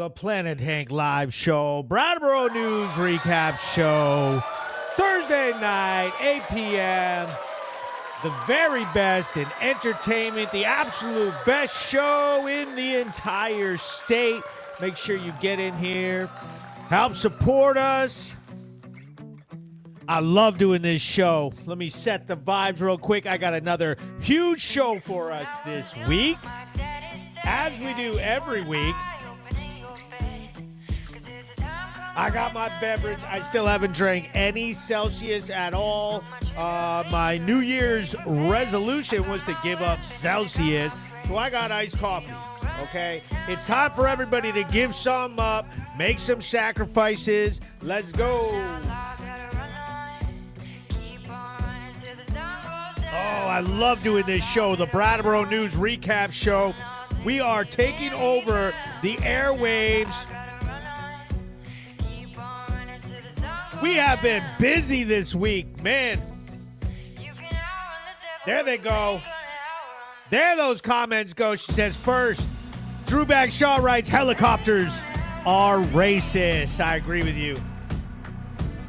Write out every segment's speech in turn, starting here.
The Planet Hank Live Show, Brattleboro News Recap Show, Thursday night, 8 p.m. The very best in entertainment, the absolute best show in the entire state. Make sure you get in here, help support us. I love doing this show. Let me set the vibes real quick. I got another huge show for us this week, as we do every week. I got my beverage. I still haven't drank any Celsius at all. My New Year's resolution was to give up Celsius, so I got iced coffee, okay? It's time for everybody to give some up, make some sacrifices. Let's go. Oh, I love doing this show, the Brattleboro News Recap Show. We are taking over the airwaves. We have been busy this week, man. There they go. There those comments go. She says, first, Drew Bagshaw writes, helicopters are racist. I agree with you.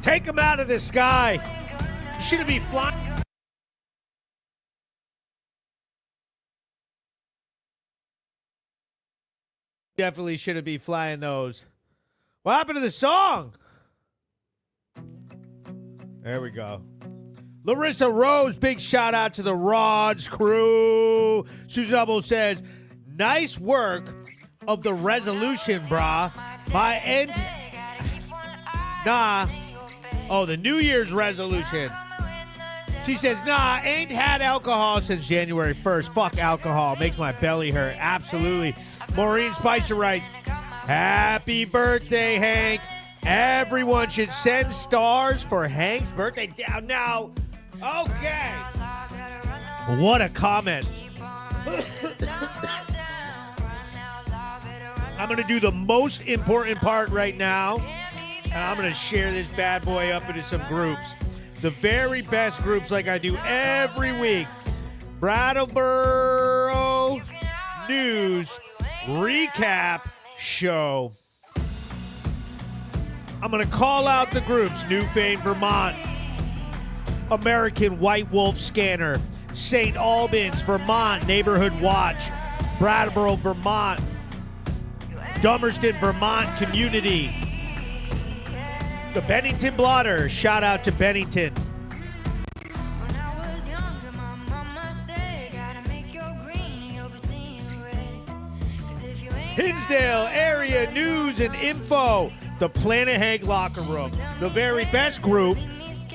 Take them out of the sky. You shouldn't be flying. Definitely shouldn't be flying those. What happened to the song? There we go. Larissa Rose, big shout out to the Rods crew. Susan Double says, nice work of the resolution, brah. The New Year's resolution. She says, nah, ain't had alcohol since January 1st. Fuck alcohol. Makes my belly hurt. Absolutely. Maureen Spicer writes, happy birthday, Hank. Everyone should send stars for Hank's birthday. Down now. Okay. What a comment. I'm going to do the most important part right now, and I'm going to share this bad boy up into some groups. The very best groups like I do every week. Brattleboro News Recap Show. I'm going to call out the groups. Newfane, Vermont. American White Wolf Scanner. St. Albans, Vermont. Neighborhood Watch. Brattleboro, Vermont. Dummerston, Vermont Community. The Bennington Blotter. Shout out to Bennington. Hinsdale Area News and Info. The Planet Hank Locker Room. The very best group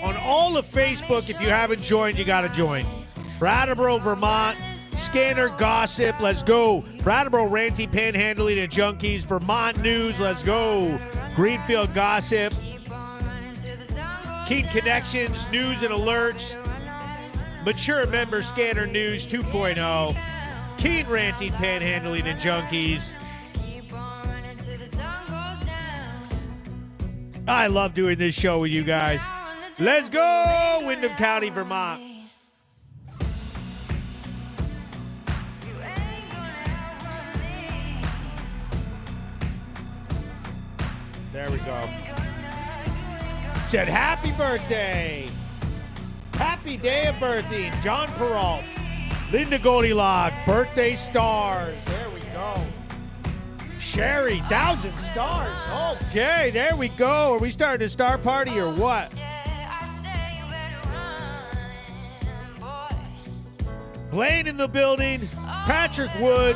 on all of Facebook. If you haven't joined, you got to join. Brattleboro, Vermont. Scanner Gossip. Let's go. Brattleboro Ranty Panhandling and Junkies. Vermont News. Let's go. Greenfield Gossip. Keene Connections. News and Alerts. Mature Member Scanner News 2.0. Keene Ranty Panhandling and Junkies. I love doing this show with you guys. Let's go, Windham County, Vermont. There we go. Said happy birthday. Happy day of birthing. John Peralt. Linda Goldilocks. Birthday stars. There we go. Sherry, 1,000 stars. Okay, there we go. Are we starting a star party or what? Blaine in the building. Patrick Wood.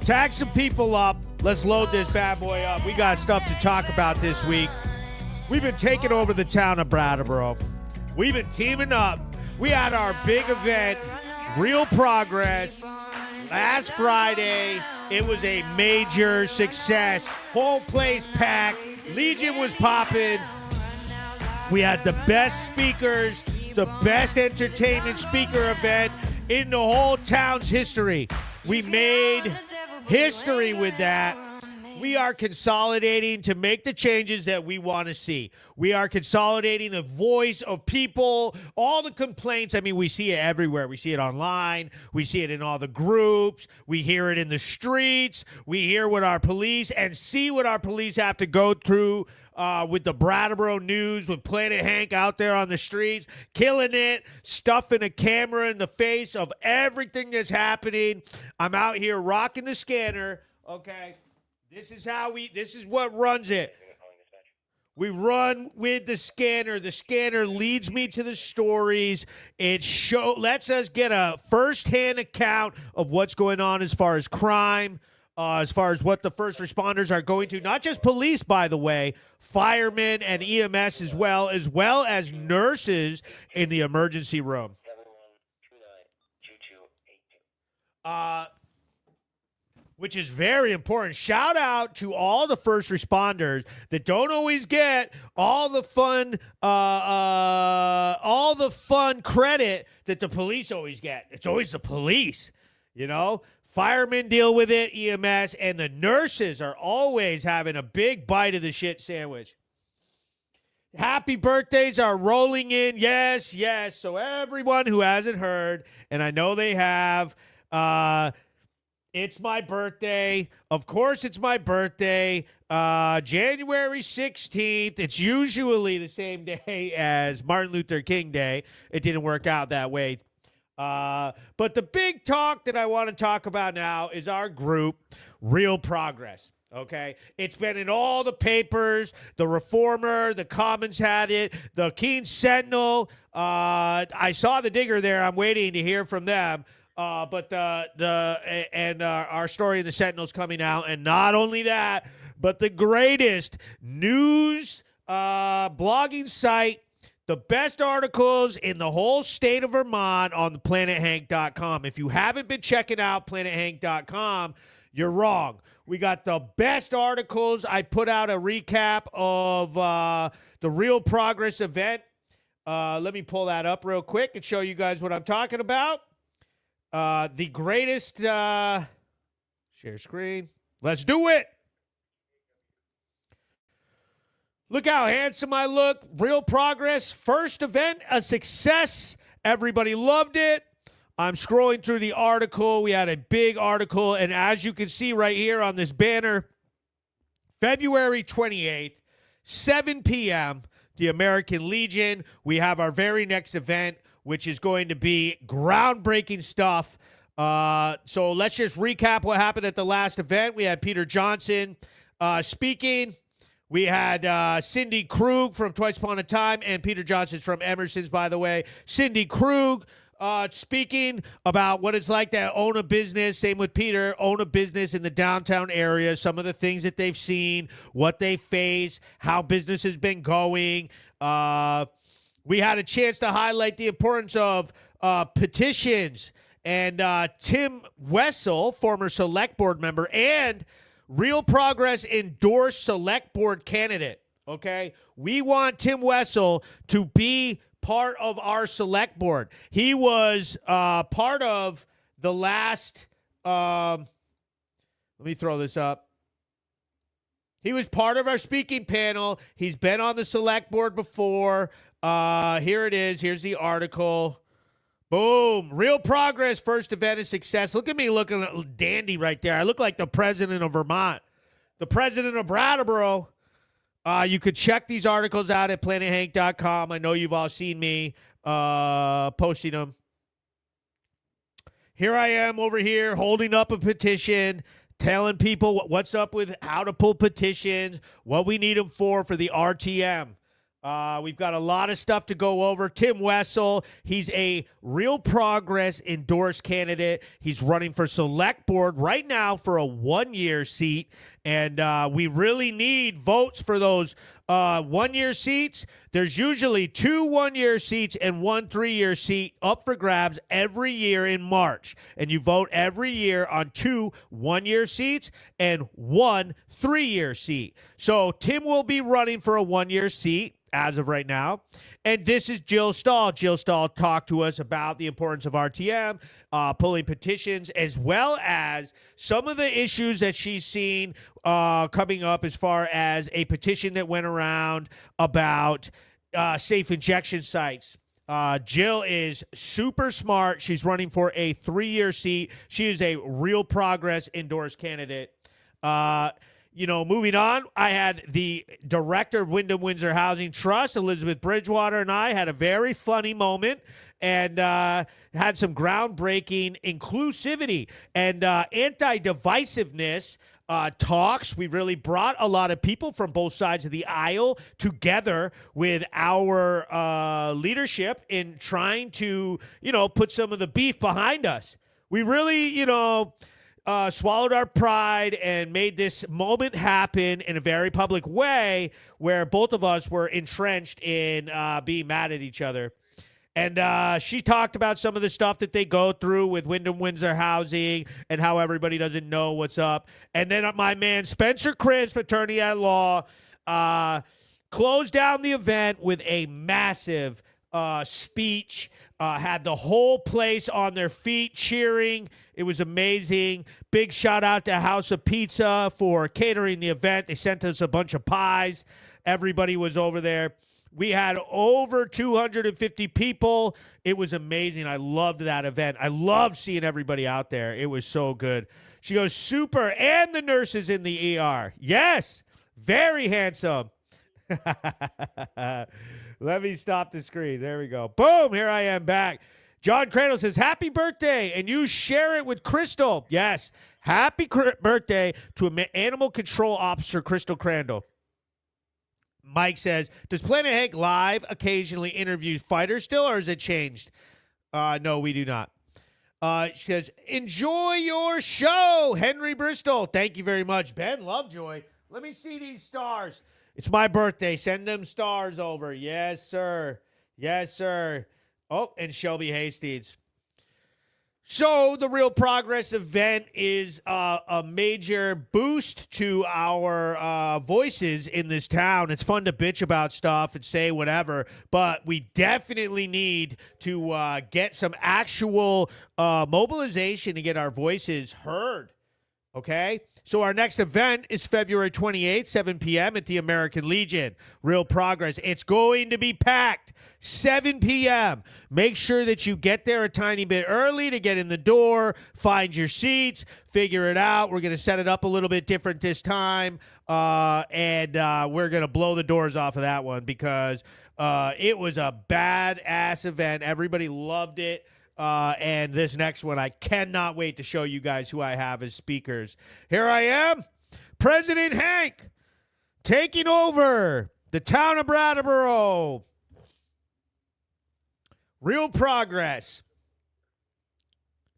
Tag some people up. Let's load this bad boy up. We got stuff to talk about this week. We've been taking over the town of Brattleboro. We've been teaming up. We had our big event, Real Progress, last Friday. It was a major success. Whole place packed. Legion was popping. We had the best speakers, the best entertainment speaker event in the whole town's history. We made history with that. We are consolidating to make the changes that we want to see. We are consolidating the voice of people, all the complaints. I mean, we see it everywhere. We see it online. We see it in all the groups. We hear it in the streets. We hear what our police and see what our police have to go through with the Brattleboro News, with Planet Hank out there on the streets, killing it, stuffing a camera in the face of everything that's happening. I'm out here rocking the scanner, okay? This is what runs it. We run with the scanner. The scanner leads me to the stories. It lets us get a firsthand account of what's going on as far as crime, as far as what the first responders are going to. Not just police, by the way, firemen and EMS as well as nurses in the emergency room. Which is very important. Shout out to all the first responders that don't always get all the fun credit that the police always get. It's always the police, you know. Firemen deal with it, EMS, and the nurses are always having a big bite of the shit sandwich. Happy birthdays are rolling in. Yes, yes. So everyone who hasn't heard, and I know they have, it's my birthday. Of course, it's my birthday. January 16th. It's usually the same day as Martin Luther King Day. It didn't work out that way. But the big talk that I want to talk about now is our group, Real Progress. Okay, it's been in all the papers. The Reformer, the Commons had it. The Keene Sentinel. I saw the Digger there. I'm waiting to hear from them. But our story in the Sentinel's coming out, and not only that, but the greatest news blogging site. The best articles in the whole state of Vermont on the planethank.com. If you haven't been checking out planethank.com, you're wrong. We got the best articles. I put out a recap of the Real Progress event. Let me pull that up real quick and show you guys what I'm talking about. The greatest share screen. Let's do it. Look how handsome I look. Real Progress. First event, a success. Everybody loved it. I'm scrolling through the article. We had a big article. And as you can see right here on this banner, February 28th, 7 p.m., the American Legion. We have our very next event, which is going to be groundbreaking stuff. So let's just recap what happened at the last event. We had Peter Johnson speaking. We had Cindy Krug from Twice Upon a Time, and Peter Johnson's from Emerson's, by the way. Cindy Krug speaking about what it's like to own a business. Same with Peter, own a business in the downtown area, some of the things that they've seen, what they face, how business has been going. We had a chance to highlight the importance of petitions. And Tim Wessel, former select board member, and Real Progress endorsed select board candidate, okay? We want Tim Wessel to be part of our select board. He was part of the last, let me throw this up. He was part of our speaking panel. He's been on the select board before. Here it is. Here's the article. Boom. Real Progress, first event is success. Look at me looking dandy right there. I look like the president of Vermont, the president of Brattleboro. You could check these articles out at planethank.com. I know you've all seen me posting them. Here I am over here holding up a petition, telling people what's up with how to pull petitions, what we need them for the RTM. We've got a lot of stuff to go over. Tim Wessel, he's a Real Progress endorsed candidate. He's running for select board right now for a 1-year seat. And we really need votes for those 1-year seats. There's usually 2 1-year seats and 1 3-year seat up for grabs every year in March. And you vote every year on 2 1-year seats and 1 3-year seat. So Tim will be running for a 1-year seat as of right now. And this is Jill Stahl. Jill Stahl talked to us about the importance of RTM, pulling petitions, as well as some of the issues that she's seen coming up as far as a petition that went around about safe injection sites. Jill is super smart. She's running for a 3-year seat. She is a real progress endorsed candidate. Moving on, I had the director of Wyndham Windsor Housing Trust, Elizabeth Bridgewater, and I had a very funny moment and had some groundbreaking inclusivity and anti-divisiveness talks. We really brought a lot of people from both sides of the aisle together with our leadership in trying to, put some of the beef behind us. We really, swallowed our pride and made this moment happen in a very public way where both of us were entrenched in being mad at each other. And she talked about some of the stuff that they go through with Wyndham Windsor Housing and how everybody doesn't know what's up. And then my man, Spencer Crisp, attorney at law, closed down the event with a massive speech, had the whole place on their feet cheering. It was amazing. Big shout out to House of Pizza for catering the event. They sent us a bunch of pies. Everybody was over there. We had over 250 people. It was amazing. I loved that event. I loved seeing everybody out there. It was so good. She goes, super, and the nurses in the ER. Yes, very handsome. Let me stop the screen. There we go. Boom, here I am back. John Crandall says, happy birthday, and you share it with Crystal. Yes, happy birthday to Animal Control Officer Crystal Crandall. Mike says, does Planet Hank Live occasionally interview fighters still, or has it changed? No, we do not. She says, enjoy your show, Henry Bristol. Thank you very much. Ben Lovejoy. Let me see these stars. It's my birthday. Send them stars over. Yes, sir. Yes, sir. Oh, and Shelby Hastings. So the Real Progress event is a major boost to our voices in this town. It's fun to bitch about stuff and say whatever, but we definitely need to get some actual mobilization to get our voices heard. Okay? So our next event is February 28th, 7 p.m. at the American Legion. Real Progress. It's going to be packed. 7 p.m. Make sure that you get there a tiny bit early to get in the door, find your seats, figure it out. We're going to set it up a little bit different this time, and we're going to blow the doors off of that one because it was a badass event. Everybody loved it. And this next one, I cannot wait to show you guys who I have as speakers. Here I am, President Hank, taking over the town of Brattleboro. Real Progress.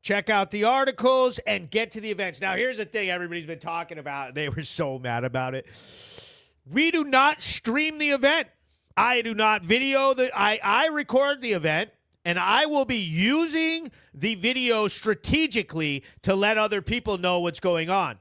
Check out the articles and get to the events. Now, here's the thing everybody's been talking about. They were so mad about it. We do not stream the event. I do not video I record the event. And I will be using the video strategically to let other people know what's going on.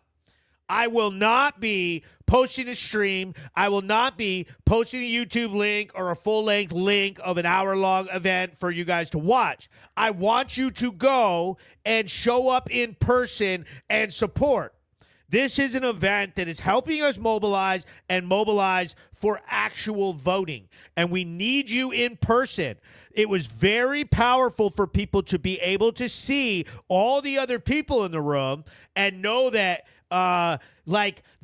I will not be posting a stream. I will not be posting a YouTube link or a full-length link of an hour-long event for you guys to watch. I want you to go and show up in person and support. This is an event that is helping us mobilize for actual voting. And we need you in person. It was very powerful for people to be able to see all the other people in the room and know that,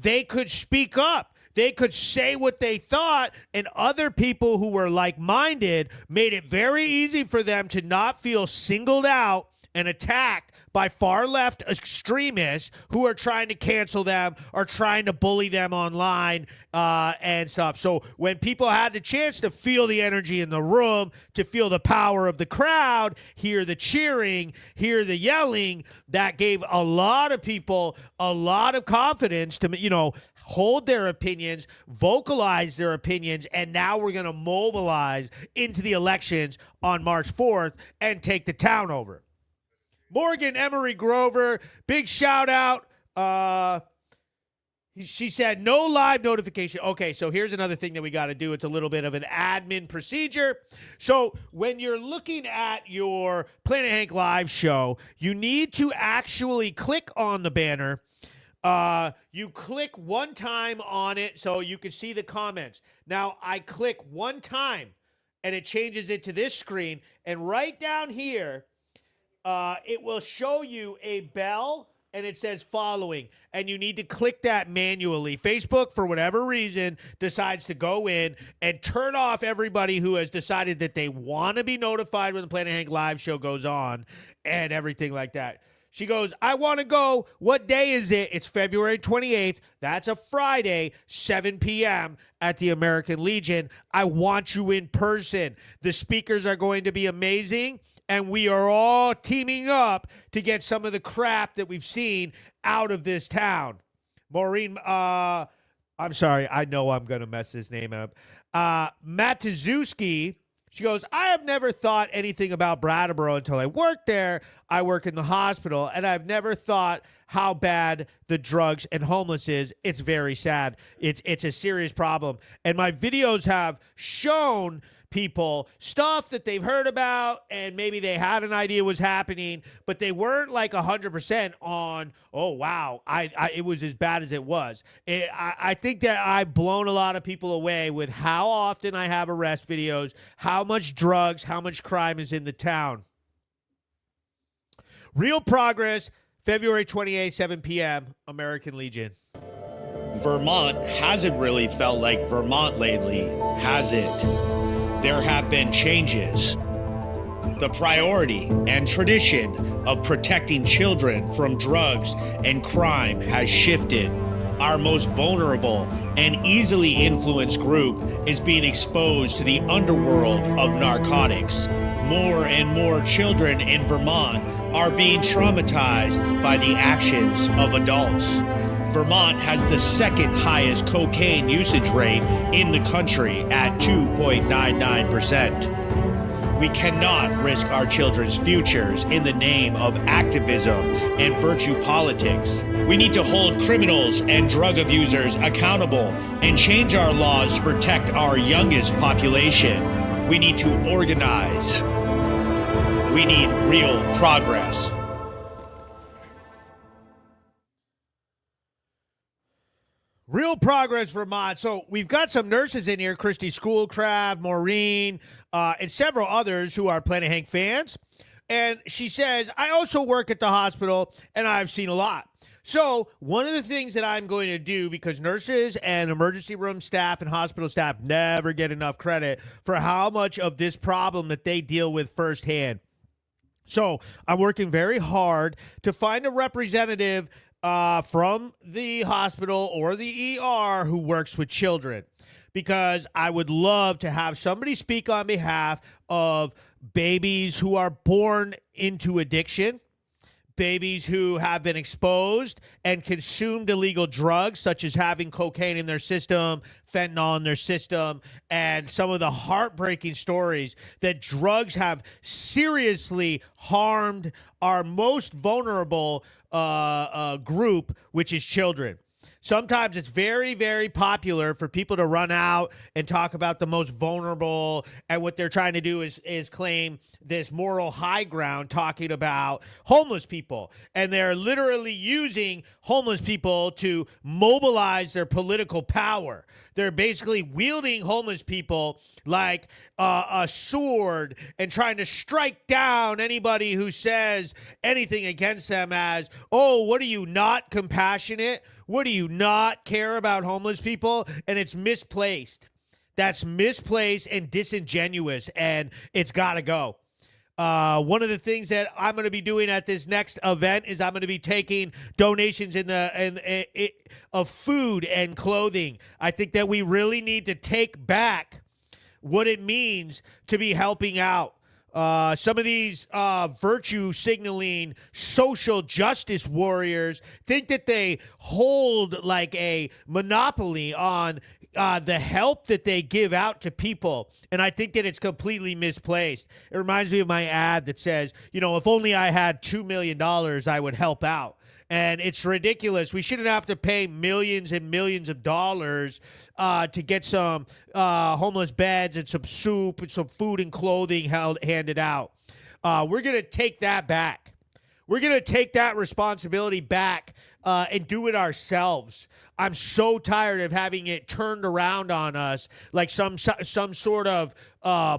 they could speak up. They could say what they thought, and other people who were like-minded made it very easy for them to not feel singled out and attacked by far-left extremists who are trying to cancel them or trying to bully them online and stuff. So when people had the chance to feel the energy in the room, to feel the power of the crowd, hear the cheering, hear the yelling, that gave a lot of people a lot of confidence to, hold their opinions, vocalize their opinions, and now we're going to mobilize into the elections on March 4th and take the town over. Morgan Emery Grover, big shout out. She said no live notification. Okay, so here's another thing that we got to do. It's a little bit of an admin procedure. So when you're looking at your Planet Hank Live show, you need to actually click on the banner You click one time on it so you can see the comments. Now, I click one time, and it changes it to this screen. And right down here, it will show you a bell, and it says following, and you need to click that manually. Facebook, for whatever reason, decides to go in and turn off everybody who has decided that they want to be notified when the Planet Hank live show goes on and everything like that. She goes, I want to go. What day is it? It's February 28th. That's a Friday, 7 p.m. at the American Legion. I want you in person. The speakers are going to be amazing, and we are all teaming up to get some of the crap that we've seen out of this town. Maureen, I'm sorry. I know I'm going to mess this name up. Matuszewski. She goes, I have never thought anything about Brattleboro until I worked there. I work in the hospital, and I've never thought how bad the drugs and homeless is. It's very sad. It's a serious problem. And my videos have shown people stuff that they've heard about, and maybe they had an idea was happening, but they weren't like 100% on, oh, wow, it was as bad as it was. I think that I've blown a lot of people away with how often I have arrest videos, how much drugs, how much crime is in the town. Real progress, February 28th, 7 p.m., American Legion. Vermont hasn't really felt like Vermont lately, has it? There have been changes. The priority and tradition of protecting children from drugs and crime has shifted. Our most vulnerable and easily influenced group is being exposed to the underworld of narcotics. More and more children in Vermont are being traumatized by the actions of adults. Vermont has the second highest cocaine usage rate in the country at 2.99%. We cannot risk our children's futures in the name of activism and virtue politics. We need to hold criminals and drug abusers accountable and change our laws to protect our youngest population. We need to organize. We need real progress. Real progress, Vermont. So we've got some nurses in here, Christy Schoolcraft, Maureen, and several others who are Planet Hank fans. And she says, I also work at the hospital, and I've seen a lot. So one of the things that I'm going to do, because nurses and emergency room staff and hospital staff never get enough credit for how much of this problem that they deal with firsthand. So I'm working very hard to find a representative from the hospital or the ER who works with children, because I would love to have somebody speak on behalf of babies who are born into addiction, babies who have been exposed and consumed illegal drugs, such as having cocaine in their system, fentanyl in their system, and some of the heartbreaking stories that drugs have seriously harmed our most vulnerable group, which is children. Sometimes it's very, very popular for people to run out and talk about the most vulnerable, and what they're trying to do is claim this moral high ground, talking about homeless people. And they're literally using homeless people to mobilize their political power. They're basically wielding homeless people like a sword and trying to strike down anybody who says anything against them as, oh, what are you, not compassionate? What do you not care about homeless people? And it's misplaced. That's misplaced and disingenuous, and it's got to go. One of the things that I'm going to be doing at this next event is I'm going to be taking donations of food and clothing. I think that we really need to take back what it means to be helping out. Some of these virtue signaling social justice warriors think that they hold like a monopoly on the help that they give out to people. And I think that it's completely misplaced. It reminds me of my ad that says, you know, if only I had $2 million, I would help out. And it's ridiculous. We shouldn't have to pay millions and millions of dollars to get some homeless beds and some soup and some food and clothing handed out. We're going to take that back. We're going to take that responsibility back and do it ourselves. I'm so tired of having it turned around on us like some sort of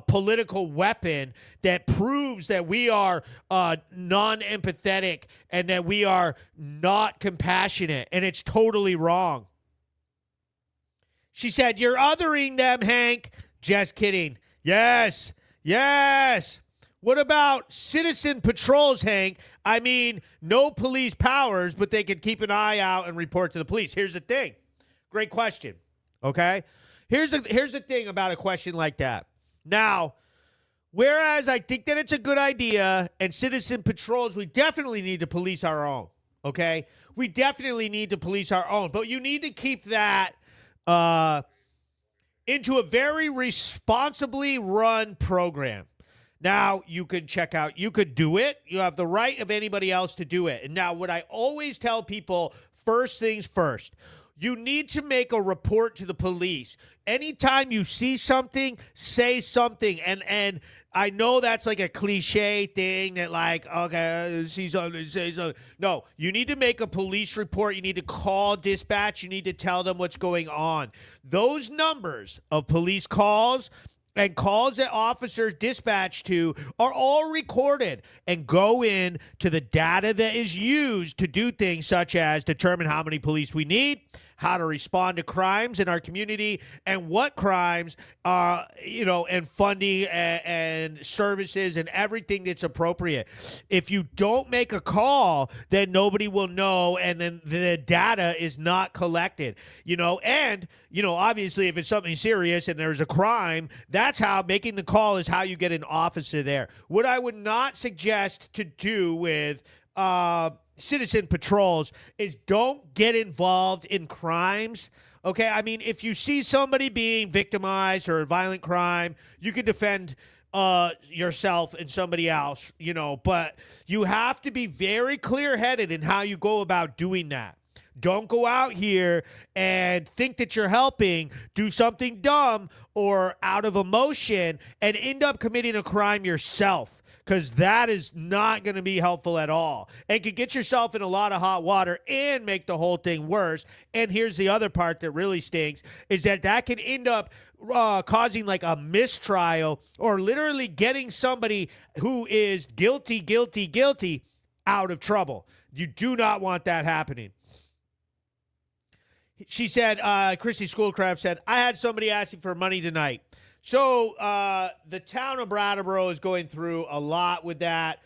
political weapon that proves that we are non-empathetic and that we are not compassionate, and it's totally wrong. She said, "You're othering them, Hank." Just kidding. Yes. What about citizen patrols, Hank? I mean, no police powers, but they can keep an eye out and report to the police. Here's the thing. Great question. Okay? Here's the thing about a question like that. Now, whereas I think that it's a good idea, and citizen patrols, we definitely need to police our own. Okay? We definitely need to police our own. But you need to keep that into a very responsibly run program. Now, you could do it. You have the right of anybody else to do it. And now, what I always tell people, first things first, you need to make a report to the police. Anytime you see something, say something. And I know that's like a cliche thing that like, okay, see something, say something. No, you need to make a police report. You need to call dispatch. You need to tell them what's going on. Those numbers of police calls and calls that officers dispatch to are all recorded and go in to the data that is used to do things such as determine how many police we need, how to respond to crimes in our community, and what crimes and funding and services and everything that's appropriate. If you don't make a call, then nobody will know, and then the data is not collected. Obviously, if it's something serious and there's a crime, that's how making the call is how you get an officer there. What I would not suggest to do with citizen patrols is don't get involved in crimes. Okay, I mean, if you see somebody being victimized or a violent crime, you can defend yourself and somebody else, but you have to be very clear-headed in how you go about doing that. Don't go out here and think that you're helping, do something dumb or out of emotion, and end up committing a crime yourself, because that is not going to be helpful at all and can get yourself in a lot of hot water and make the whole thing worse. And here's the other part that really stinks, is that can end up causing like a mistrial or literally getting somebody who is guilty out of trouble. You do not want that happening. She said, Christy Schoolcraft said, "I had somebody asking for money tonight." So the town of Brattleboro is going through a lot with that.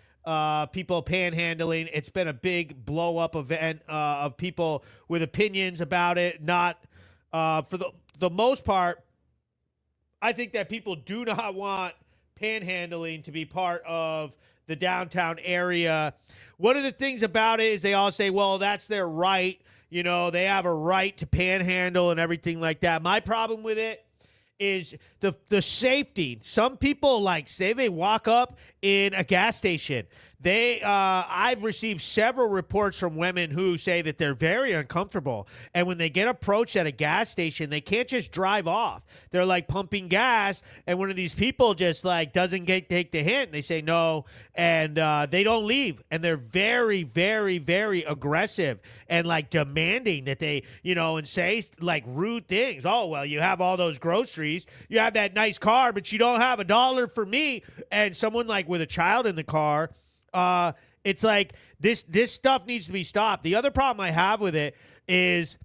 People panhandling. It's been a big blow-up event of people with opinions about it. Not for the most part, I think that people do not want panhandling to be part of the downtown area. One of the things about it is they all say, well, that's their right. They have a right to panhandle and everything like that. My problem with it is the safety. Some people say they walk up in a gas station. I've received several reports from women who say that they're very uncomfortable. And when they get approached at a gas station, they can't just drive off. They're pumping gas, and one of these people just doesn't take the hint. They say no, and they don't leave. And they're very, very, very aggressive and demanding that they, and say rude things. Oh, well, you have all those groceries. You have that nice car, but you don't have $1 for me. And someone with a child in the car, it's this stuff needs to be stopped. The other problem I have with it is,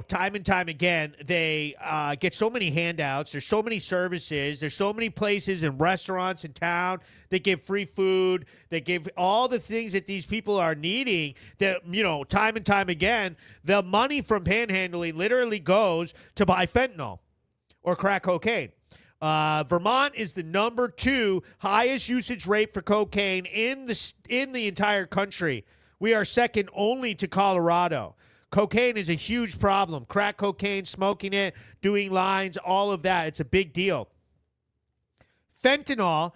time and time again, they get so many handouts. There's so many services. There's so many places and restaurants in town that give free food. They give all the things that these people are needing that, time and time again, the money from panhandling literally goes to buy fentanyl or crack cocaine. Vermont is the number 2 highest usage rate for cocaine in the entire country. We are second only to Colorado. Cocaine is a huge problem. Crack cocaine, smoking it, doing lines, all of that. It's a big deal. Fentanyl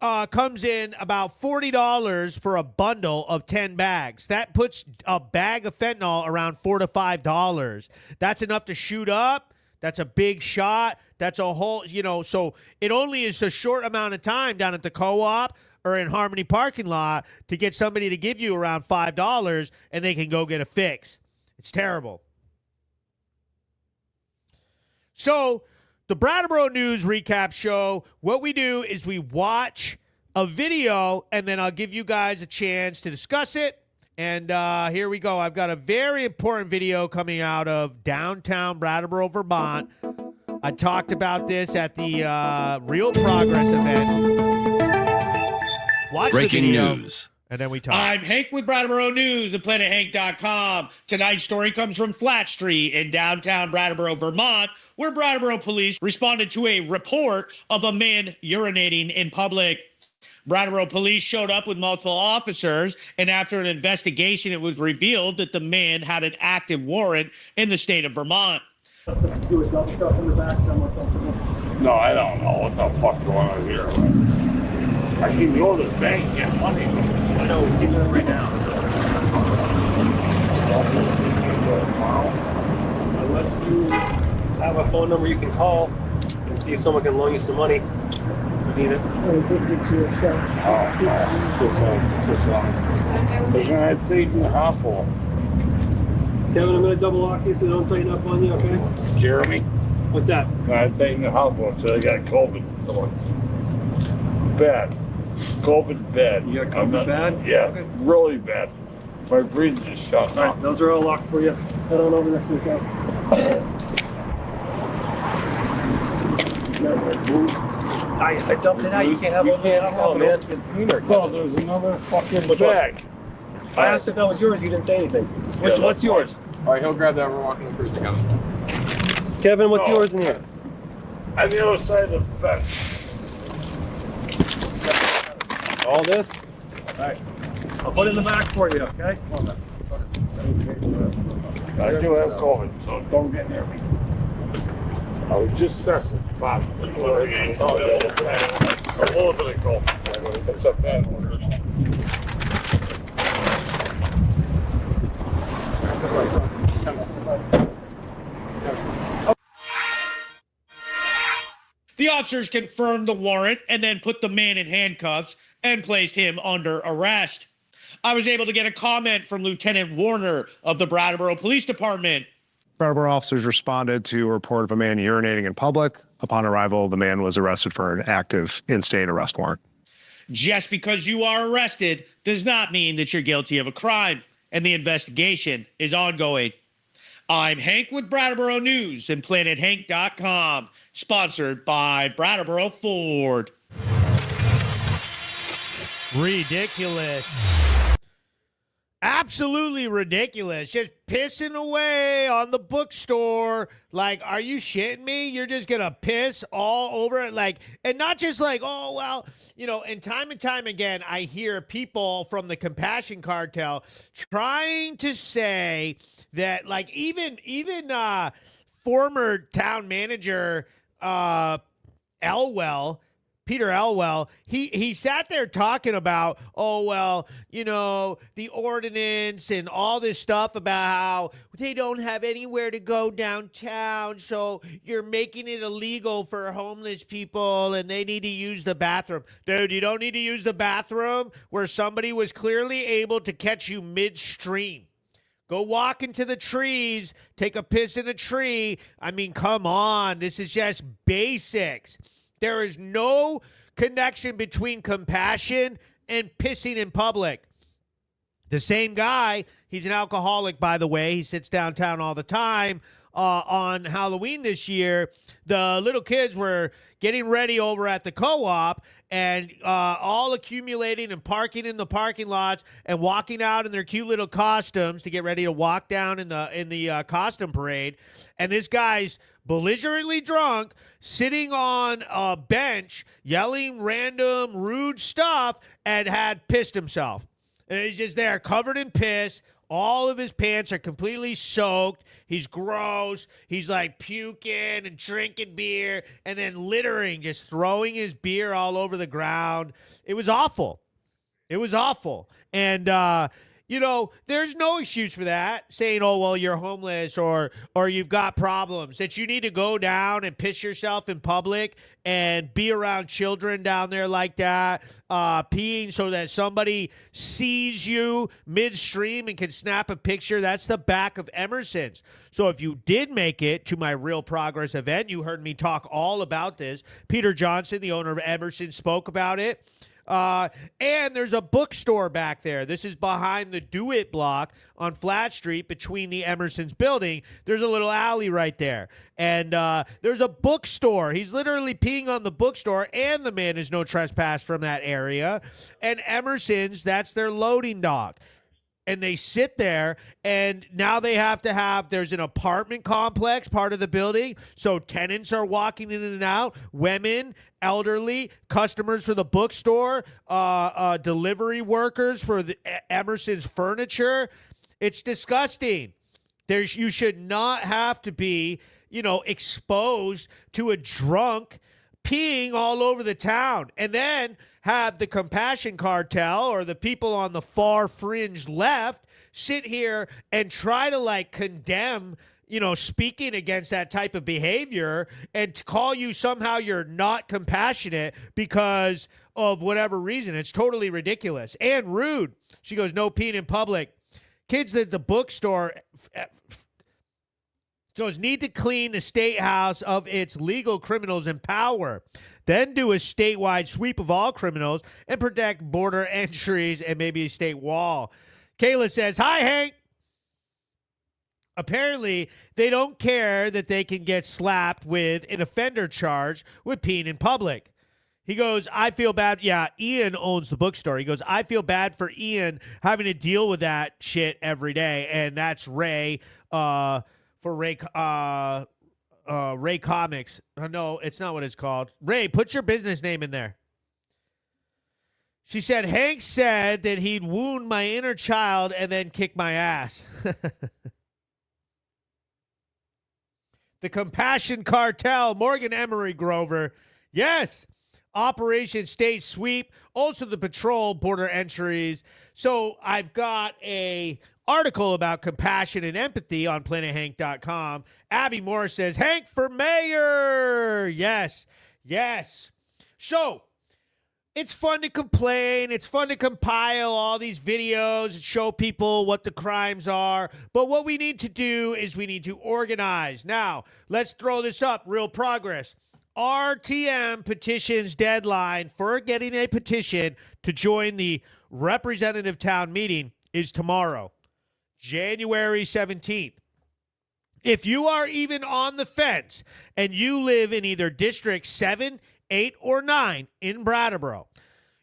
comes in about $40 for a bundle of 10 bags. That puts a bag of fentanyl around $4 to $5. That's enough to shoot up. That's a big shot. That's a whole, so it only is a short amount of time down at the co-op or in Harmony parking lot to get somebody to give you around $5 and they can go get a fix. It's terrible. So the Brattleboro News Recap Show, what we do is we watch a video, and then I'll give you guys a chance to discuss it. And here we go. I've got a very important video coming out of downtown Brattleboro, Vermont. I talked about this at the Real Progress event. Watch Breaking the video, news. and then we talk. I'm Hank with Brattleboro News and PlanetHank.com. Tonight's story comes from Flat Street in downtown Brattleboro, Vermont, where Brattleboro police responded to a report of a man urinating in public. Brattleboro police showed up with multiple officers, and after an investigation, it was revealed that the man had an active warrant in the state of Vermont. No, I don't know what the fuck's going on here. I can go to the bank and get money. I know, we're doing it right now. Unless you have a phone number you can call and see if someone can loan you some money. You need it. Addicted to your show. They're gonna take me to the hospital. Kevin, I'm gonna double lock you so they don't tighten up on you, okay? Jeremy, What's that? I take me to the hospital so I got COVID. Bad. COVID bad. You got COVID bad? Yeah, Okay. really bad. My breathing just shut All right, off. those are all locked for you. Head on over next weekend. I dumped it out. You can't have all the stuff, man. Well, there's another fucking bag. I asked if that was yours. You didn't say anything. What's yours? All right, he'll grab that. We're walking the cruiser coming. Kevin, what's Oh. yours in here? On the other side of the fence. All this? All right. I'll put it in the back for you, okay? I do have COVID, so don't get near me. I was just stressing, possibly. A little bit of COVID. It's a bad order. The officers confirmed the warrant and then put the man in handcuffs and placed him under arrest. I was able to get a comment from Lieutenant Warner of the Brattleboro Police Department. Brattleboro officers responded to a report of a man urinating in public. Upon arrival, the man was arrested for an active in-state arrest warrant. Just because you are arrested does not mean that you're guilty of a crime, and the investigation is ongoing. I'm Hank with Brattleboro News and PlanetHank.com, sponsored by Brattleboro Ford. Ridiculous. Absolutely ridiculous. Just pissing away on the bookstore. Like, are you shitting me? You're just going to piss all over it? Like, and not just like, oh, well, you know, and time again, I hear people from the Compassion Cartel trying to say that, like, even former town manager Elwell, Peter Elwell, he sat there talking about, oh, well, you know, the ordinance and all this stuff about how they don't have anywhere to go downtown, so you're making it illegal for homeless people and they need to use the bathroom. Dude, you don't need to use the bathroom where somebody was clearly able to catch you midstream. Go walk into the trees, take a piss in a tree. I mean, come on. This is just basics. There is no connection between compassion and pissing in public. The same guy, he's an alcoholic, by the way. He sits downtown all the time. On Halloween this year, the little kids were getting ready over at the co-op and all accumulating and parking in the parking lots and walking out in their cute little costumes to get ready to walk down in the costume parade. And this guy's belligerently drunk, sitting on a bench, yelling random rude stuff, and had pissed himself. And he's just there covered in piss. All of his pants are completely soaked. He's gross. He's like puking and drinking beer and then littering, just throwing his beer all over the ground. It was awful. It was awful. And, there's no excuse for that, saying, oh, well, you're homeless or you've got problems, that you need to go down and piss yourself in public and be around children down there like that, peeing so that somebody sees you midstream and can snap a picture. That's the back of Emerson's. So if you did make it to my Real Progress event, you heard me talk all about this. Peter Johnson, the owner of Emerson, spoke about it. And there's a bookstore back there. This is behind the Do It block on Flat Street between the Emerson's building. There's a little alley right there. And there's a bookstore. He's literally peeing on the bookstore, and the man is no trespass from that area. And Emerson's, that's their loading dock. And they sit there, and now they have to have, there's an apartment complex, part of the building, so tenants are walking in and out, women, elderly, customers for the bookstore, delivery workers for the Emerson's furniture. It's disgusting. You should not have to be, exposed to a drunk peeing all over the town. And then have the compassion cartel or the people on the far fringe left sit here and try to condemn, speaking against that type of behavior and to call you somehow you're not compassionate because of whatever reason. It's totally ridiculous and rude. She goes, no peeing in public. Kids at the bookstore goes, need to clean the state house of its legal criminals in power. Then do a statewide sweep of all criminals and protect border entries and maybe a state wall. Kayla says, hi, Hank. Apparently, they don't care that they can get slapped with an offender charge with peeing in public. He goes, I feel bad. Yeah, Ian owns the bookstore. He goes, I feel bad for Ian having to deal with that shit every day. And that's Ray, for Ray, Ray Comics. No, it's not what it's called. Ray, put your business name in there. She said, Hank said that he'd wound my inner child and then kick my ass. The Compassion Cartel, Morgan Emery Grover. Yes. Operation State Sweep. Also the patrol border entries. So I've got a article about compassion and empathy on planethank.com. Abby Morris says, Hank for mayor. Yes. Yes. So it's fun to complain. It's fun to compile all these videos and show people what the crimes are. But what we need to do is we need to organize. Now, let's throw this up. Real Progress. RTM petitions deadline for getting a petition to join the representative town meeting is tomorrow, January 17th. If you are even on the fence and you live in either District 7, 8, or 9 in Brattleboro,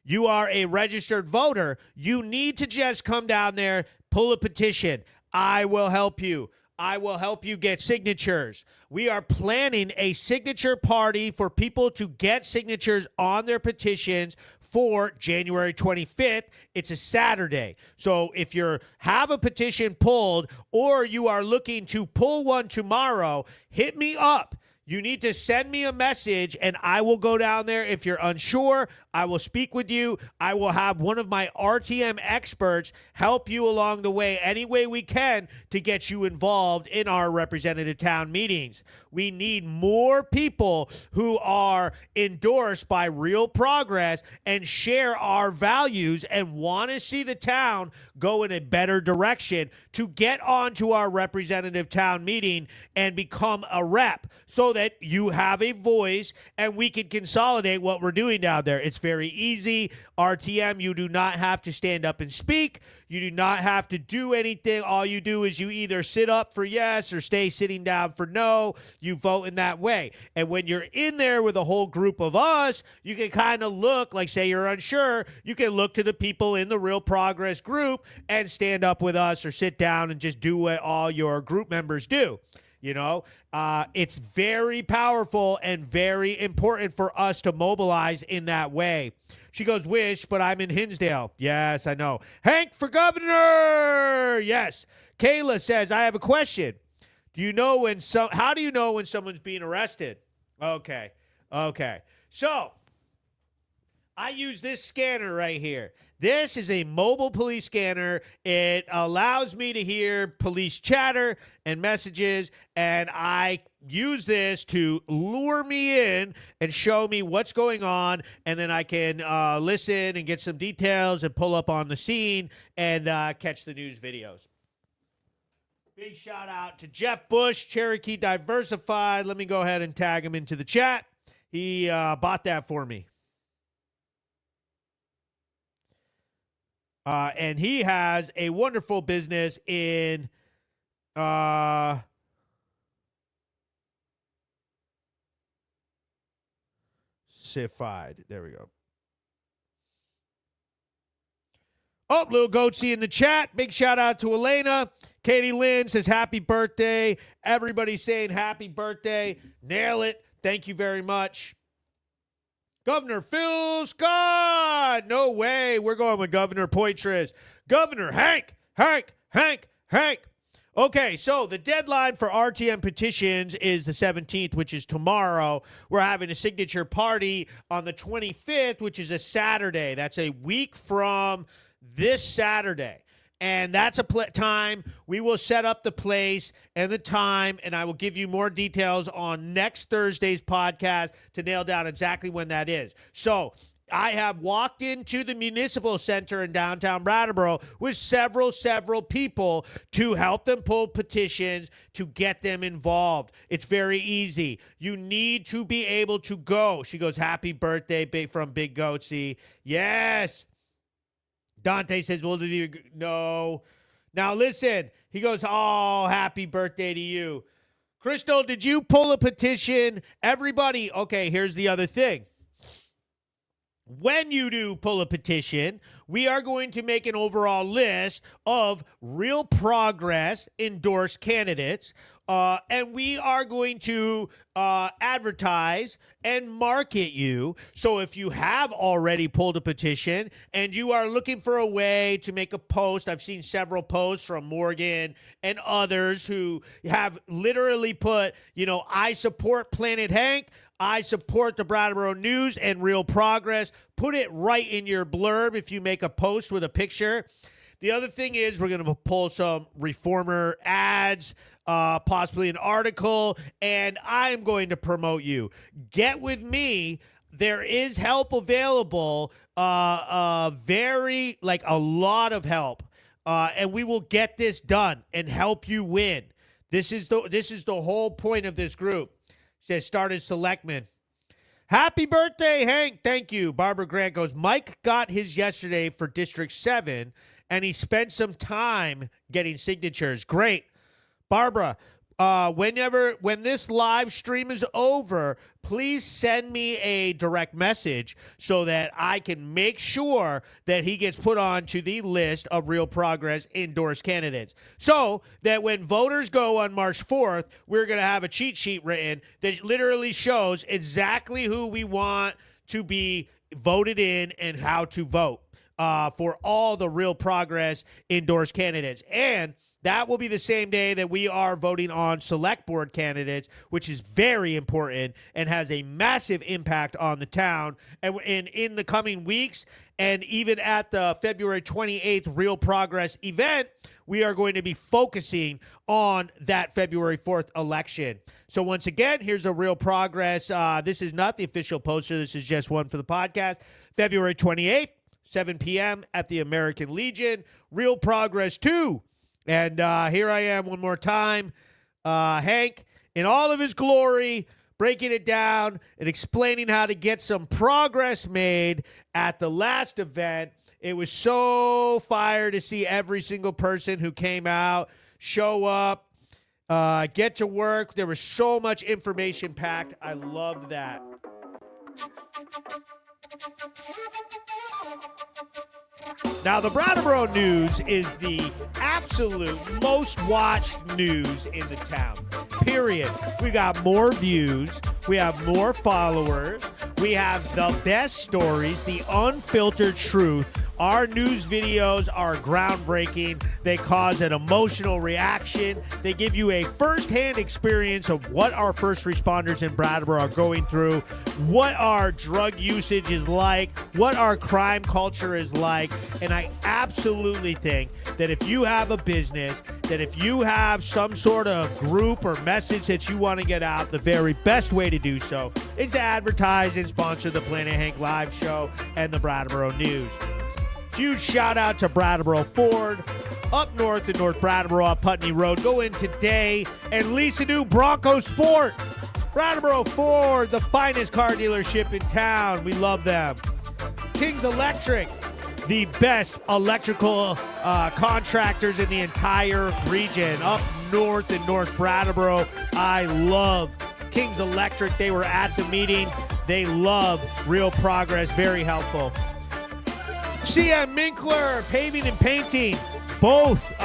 you are a registered voter, you need to just come down there, pull a petition. I will help you. I will help you get signatures. We are planning a signature party for people to get signatures on their petitions for January 25th. It's a Saturday. So if you have a petition pulled or you are looking to pull one tomorrow, hit me up. You need to send me a message and I will go down there. If you're unsure, I will speak with you. I will have one of my RTM experts help you along the way any way we can to get you involved in our representative town meetings. We need more people who are endorsed by Real Progress and share our values and want to see the town go in a better direction to get onto our representative town meeting and become a rep so that you have a voice and we can consolidate what we're doing down there. It's very easy. RTM, you do not have to stand up and speak. You do not have to do anything. All you do is you either sit up for yes or stay sitting down for no. You vote in that way. And when you're in there with a whole group of us, you can kind of look, like say you're unsure, you can look to the people in the Real Progress group and stand up with us or sit down and just do what all your group members do. You know, it's very powerful and very important for us to mobilize in that way. She goes, wish, but I'm in Hinsdale. Yes, I know. Hank for governor. Yes. Kayla says, I have a question. How do you know when someone's being arrested? Okay. So I use this scanner right here. This is a mobile police scanner. It allows me to hear police chatter and messages, and I use this to lure me in and show me what's going on, and then I can listen and get some details and pull up on the scene and catch the news videos. Big shout out to Jeff Bush, Cherokee Diversified. Let me go ahead and tag him into the chat. He bought that for me. And he has a wonderful business in Cified. There we go. Oh, little Goatsy in the chat. Big shout out to Elena. Katie Lynn says happy birthday. Everybody's saying happy birthday. Nail it. Thank you very much. Governor Phil Scott. No way. We're going with Governor Poitras. Governor Hank. Okay, so the deadline for RTM petitions is the 17th, which is tomorrow. We're having a signature party on the 25th, which is a Saturday. That's a week from this Saturday. And that's a time. We will set up the place and the time, and I will give you more details on next Thursday's podcast to nail down exactly when that is. So I have walked into the municipal center in downtown Brattleboro with several people to help them pull petitions to get them involved. It's very easy. You need to be able to go. She goes, happy birthday from Big Goatsy. Yes. Dante says, well, did you? No. Now, listen. He goes, oh, happy birthday to you. Crystal, did you pull a petition? Everybody. Okay, here's the other thing. When you do pull a petition, we are going to make an overall list of real progress endorsed candidates, and we are going to advertise and market you. So if you have already pulled a petition and you are looking for a way to make a post, I've seen several posts from Morgan and others who have literally put, I support Planet Hank. I support the Brattleboro News and Real Progress. Put it right in your blurb if you make a post with a picture. The other thing is we're going to pull some reformer ads, possibly an article, and I'm going to promote you. Get with me. There is help available, a lot of help, and we will get this done and help you win. This is the whole point of this group. Says started selectman. Happy birthday, Hank. Thank you. Barbara Grant goes, Mike got his yesterday for District 7, and he spent some time getting signatures. Great. Barbara, when this live stream is over, please send me a direct message so that I can make sure that he gets put onto the list of Real Progress endorsed candidates. So that when voters go on March 4th, we're going to have a cheat sheet written that literally shows exactly who we want to be voted in and how to vote for all the Real Progress endorsed candidates. And that will be the same day that we are voting on select board candidates, which is very important and has a massive impact on the town. And in the coming weeks, and even at the February 28th Real Progress event, we are going to be focusing on that February 4th election. So once again, here's a Real Progress. This is not the official poster. This is just one for the podcast. February 28th, 7 p.m. at the American Legion. Real Progress 2. And here I am one more time, Hank, in all of his glory, breaking it down and explaining how to get some progress made at the last event. It was so fire to see every single person who came out show up, get to work. There was so much information packed. I loved that. Now, the Brattleboro News is the absolute most watched news in the town, period. We got more views. We have more followers. We have the best stories, the unfiltered truth Our news videos are groundbreaking. They cause an emotional reaction. They give you a firsthand experience of what our first responders in Brattleboro are going through, what our drug usage is like, what our crime culture is like. And I absolutely think that if you have a business, that if you have some sort of group or message that you want to get out, the very best way to do so is to advertise and sponsor the Planet Hank live show and the Brattleboro News. Huge shout out to Brattleboro Ford, up north in North Brattleboro on Putney Road. Go in today and lease a new Bronco Sport. Brattleboro Ford, the finest car dealership in town. We love them. King's Electric, the best electrical contractors in the entire region. Up north in North Brattleboro, I love King's Electric. They were at the meeting. They love Real Progress. Very helpful. CM Minkler, Paving and Painting. Both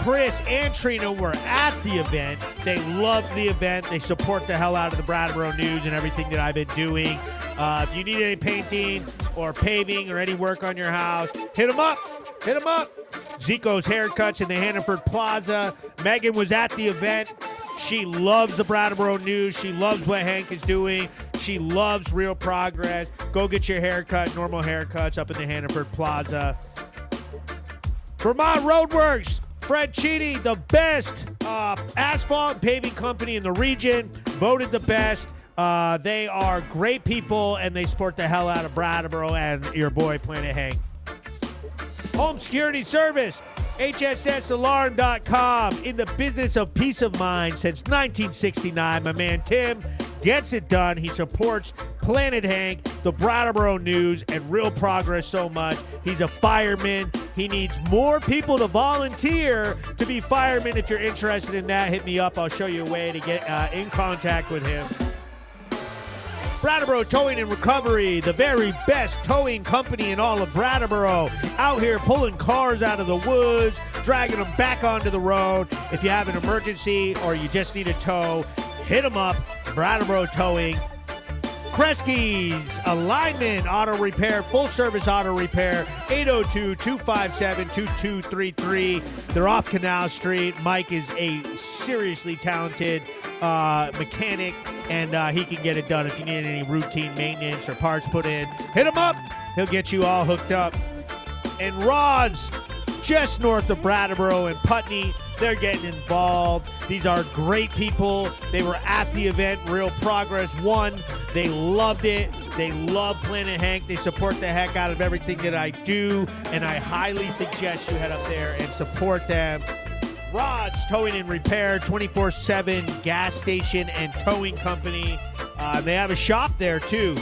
Chris and Trina were at the event. They loved the event. They support the hell out of the Brattleboro News and everything that I've been doing. If you need any painting or paving or any work on your house, hit them up. Hit them up. Zico's Haircuts in the Hannaford Plaza. Megan was at the event. She loves the Brattleboro News. She loves what Hank is doing. She loves Real Progress. Go get your haircut, normal haircuts up in the Hannaford Plaza. Vermont Roadworks, Fred Cheedy, the best asphalt and paving company in the region, voted the best. They are great people, and they support the hell out of Brattleboro and your boy Planet Hank. Home Security Service, HSSalarm.com, in the business of peace of mind since 1969. My man Tim gets it done. He supports Planet Hank, the Brattleboro News, and Real Progress so much. He's a fireman. He needs more people to volunteer to be firemen. If you're interested in that, hit me up. I'll show you a way to get in contact with him. Brattleboro Towing and Recovery, the very best towing company in all of Brattleboro. Out here pulling cars out of the woods, dragging them back onto the road. If you have an emergency or you just need a tow, hit them up. Brattleboro Towing. Kresge's Alignment Auto Repair, full service auto repair, 802-257-2233. They're off Canal Street. Mike is a seriously talented mechanic, and he can get it done. If you need any routine maintenance or parts put in, hit him up. He'll get you all hooked up. And Rods, just north of Brattleboro and Putney, they're getting involved. These are great people. They were at the event. Real Progress won. They loved it. They love Planet Hank. They support the heck out of everything that I do, and I highly suggest you head up there and support them. Rods Towing and Repair, 24/7 gas station and towing company. They have a shop there too.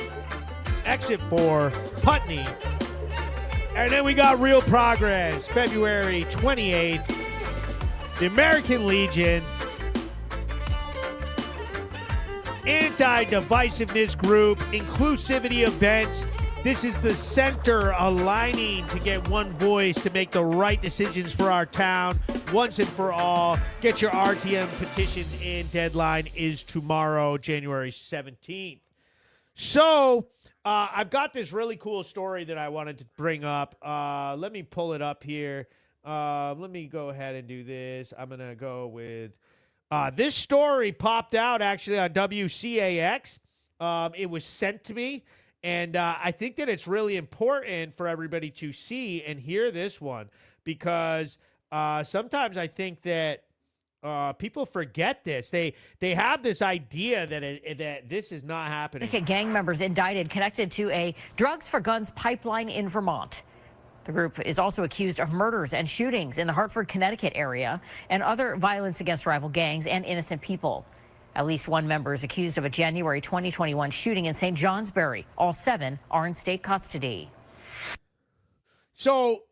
Exit 4, Putney. And then we got Real Progress, February 28th. The American Legion, anti-divisiveness group, inclusivity event. This is the center aligning to get one voice to make the right decisions for our town once and for all. Get your RTM petitions in. Deadline is tomorrow, January 17th. So I've got this really cool story that I wanted to bring up. Let me pull it up here. Let me go ahead and do this. I'm going to go with this story popped out actually on WCAX. It was sent to me, and I think that it's really important for everybody to see and hear this one because sometimes I think that people forget this. They have this idea that this is not happening. Gang members indicted connected to a drugs for guns pipeline in Vermont. The group is also accused of murders and shootings in the Hartford, Connecticut area and other violence against rival gangs and innocent people. At least one member is accused of a January 2021 shooting in St. Johnsbury. All 7 are in state custody. So,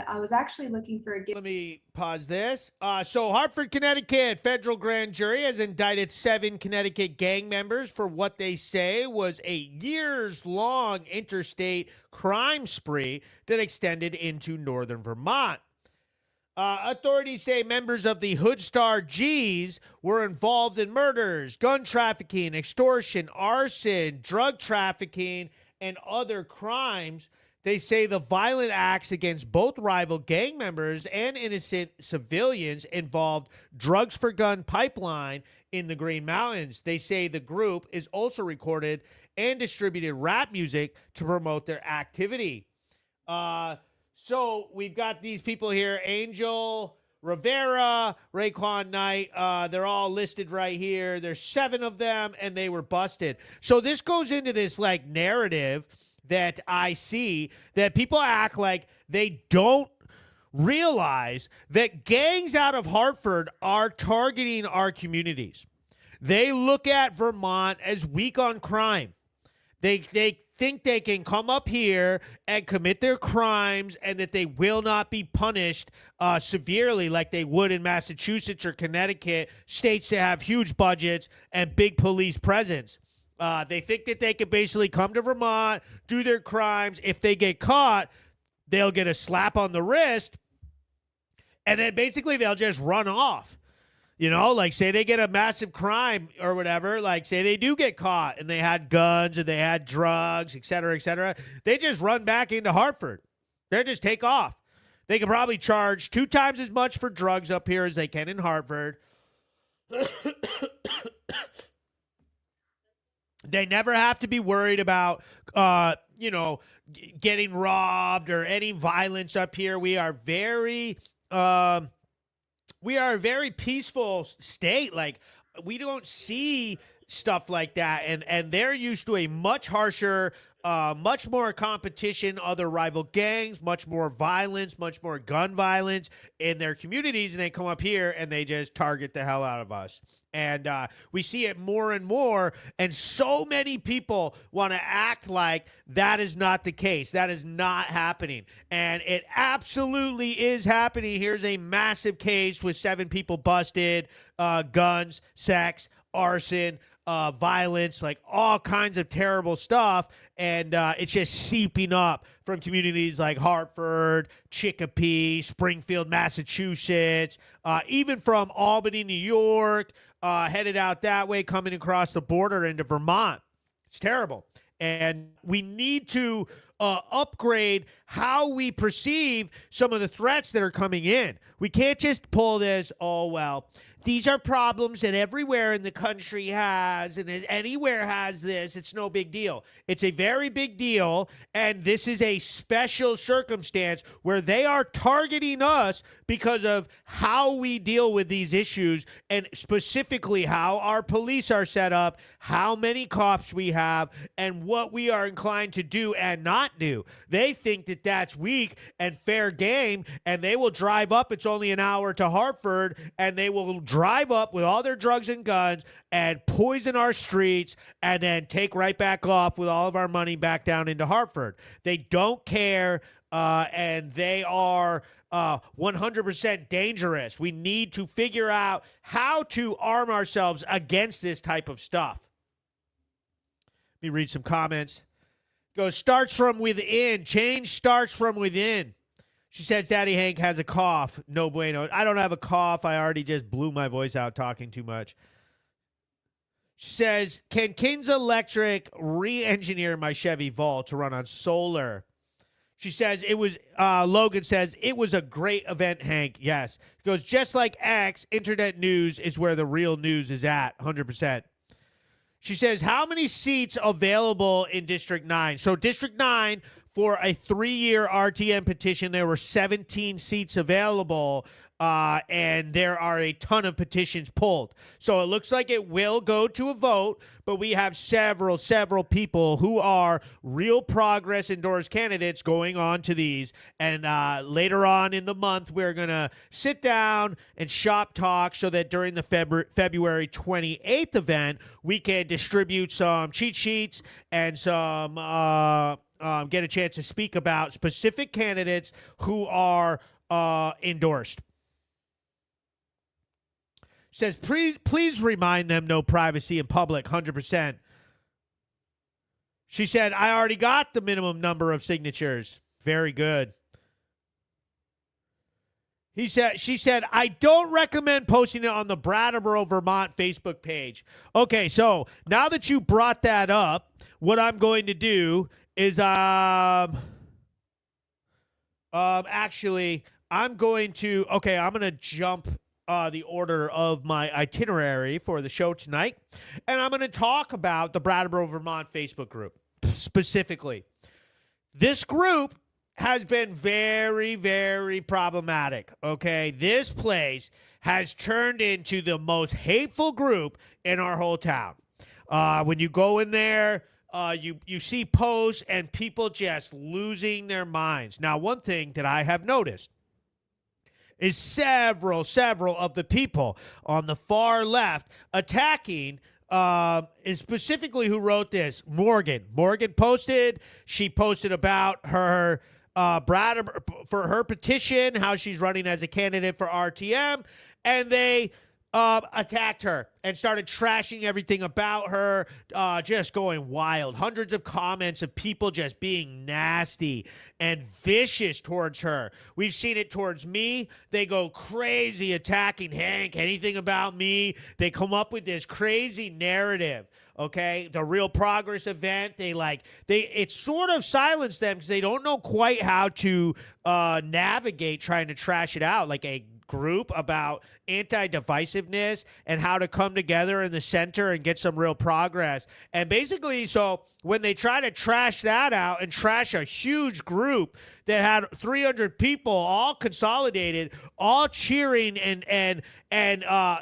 I was actually looking for a gift. let me pause this. So Hartford, Connecticut, federal grand jury has indicted 7 Connecticut gang members for what they say was a years-long interstate crime spree that extended into northern Vermont. Authorities say members of the Hood Star G's were involved in murders, gun trafficking, extortion, arson, drug trafficking, and other crimes They say the violent acts against both rival gang members and innocent civilians involved drugs for gun pipeline in the Green Mountains. They say the group is also recorded and distributed rap music to promote their activity. So we've got these people here, Angel Rivera, Raekwon Knight. They're all listed right here. There's 7 of them, and they were busted. So this goes into this like narrative that I see that people act like they don't realize that gangs out of Hartford are targeting our communities. They look at Vermont as weak on crime. They think they can come up here and commit their crimes and that they will not be punished severely like they would in Massachusetts or Connecticut, states that have huge budgets and big police presence. They think that they can basically come to Vermont, do their crimes. If they get caught, they'll get a slap on the wrist, and then basically they'll just run off. You know, like say they get a massive crime or whatever, like say they do get caught and they had guns and they had drugs, et cetera, they just run back into Hartford. They just take off. They can probably charge 2 times as much for drugs up here as they can in Hartford. They never have to be worried about, getting robbed or any violence up here. We are a very peaceful state. Like, we don't see stuff like that. And they're used to a much harsher, much more competition, other rival gangs, much more violence, much more gun violence in their communities. And they come up here and they just target the hell out of us. And we see it more and more, and so many people want to act like that is not the case. That is not happening, and it absolutely is happening. Here's a massive case with 7 people busted, guns, sex, arson, violence, like all kinds of terrible stuff, and it's just seeping up from communities like Hartford, Chicopee, Springfield, Massachusetts, even from Albany, New York, headed out that way, coming across the border into Vermont. It's terrible. And we need to upgrade how we perceive some of the threats that are coming in. We can't just pull this, oh, well, these are problems that everywhere in the country has, and anywhere has this. It's no big deal. It's a very big deal, and this is a special circumstance where they are targeting us because of how we deal with these issues, and specifically how our police are set up, how many cops we have, and what we are inclined to do and not do. They think that that's weak and fair game, and they will drive up. It's only an hour to Hartford, and they will drive up with all their drugs and guns and poison our streets and then take right back off with all of our money back down into Hartford. They don't care, and they are 100% dangerous. We need to figure out how to arm ourselves against this type of stuff. Let me read some comments. Goes, starts from within. Change starts from within. She says, Daddy Hank has a cough. No bueno. I don't have a cough. I already just blew my voice out talking too much. She says, can Kings Electric re-engineer my Chevy Volt to run on solar? She says, Logan says, it was a great event, Hank. Yes. He goes, just like X, internet news is where the real news is at, 100%. She says, how many seats available in District 9? So District 9, for a 3-year RTM petition, there were 17 seats available, and there are a ton of petitions pulled. So it looks like it will go to a vote, but we have several people who are real progress endorsed candidates going on to these. And later on in the month, we're going to sit down and shop talk so that during the February 28th event, we can distribute some cheat sheets and some get a chance to speak about specific candidates who are endorsed. Says, please remind them no privacy in public, 100%. She said, I already got the minimum number of signatures. Very good. She said, I don't recommend posting it on the Brattleboro, Vermont Facebook page. Okay, so now that you brought that up, what I'm going to do is Actually, I'm going to jump the order of my itinerary for the show tonight, and I'm going to talk about the Brattleboro, Vermont Facebook group specifically. This group has been very, very problematic, okay? This place has turned into the most hateful group in our whole town. When you go in there, you see posts and people just losing their minds. Now, one thing that I have noticed is several of the people on the far left attacking is specifically who wrote this. Morgan posted. She posted about her for her petition, how she's running as a candidate for RTM, and they attacked her and started trashing everything about her, just going wild. Hundreds of comments of people just being nasty and vicious towards her. We've seen it towards me. They go crazy attacking Hank, anything about me. They come up with this crazy narrative. Okay, the Real Progress event, it sort of silenced them because they don't know quite how to navigate trying to trash it out like a group about anti-divisiveness and how to come together in the center and get some real progress. And basically, so when they try to trash that out and trash a huge group that had 300 people all consolidated, all cheering and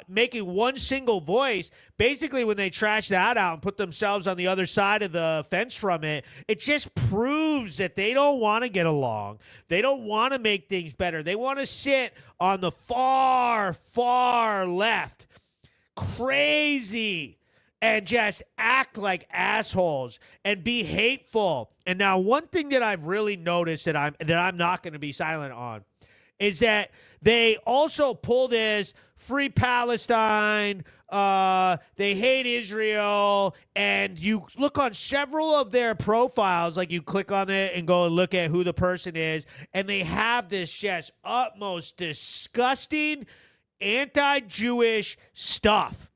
making one single voice, basically when they trash that out and put themselves on the other side of the fence from it, it just proves that they don't want to get along. They don't want to make things better. They want to sit on the far left, crazy, and just act like assholes and be hateful. And now one thing that I've really noticed that I'm not going to be silent on is that they also pull this free Palestine, they hate Israel, and you look on several of their profiles, like you click on it and go and look at who the person is, and they have this just utmost disgusting anti-Jewish stuff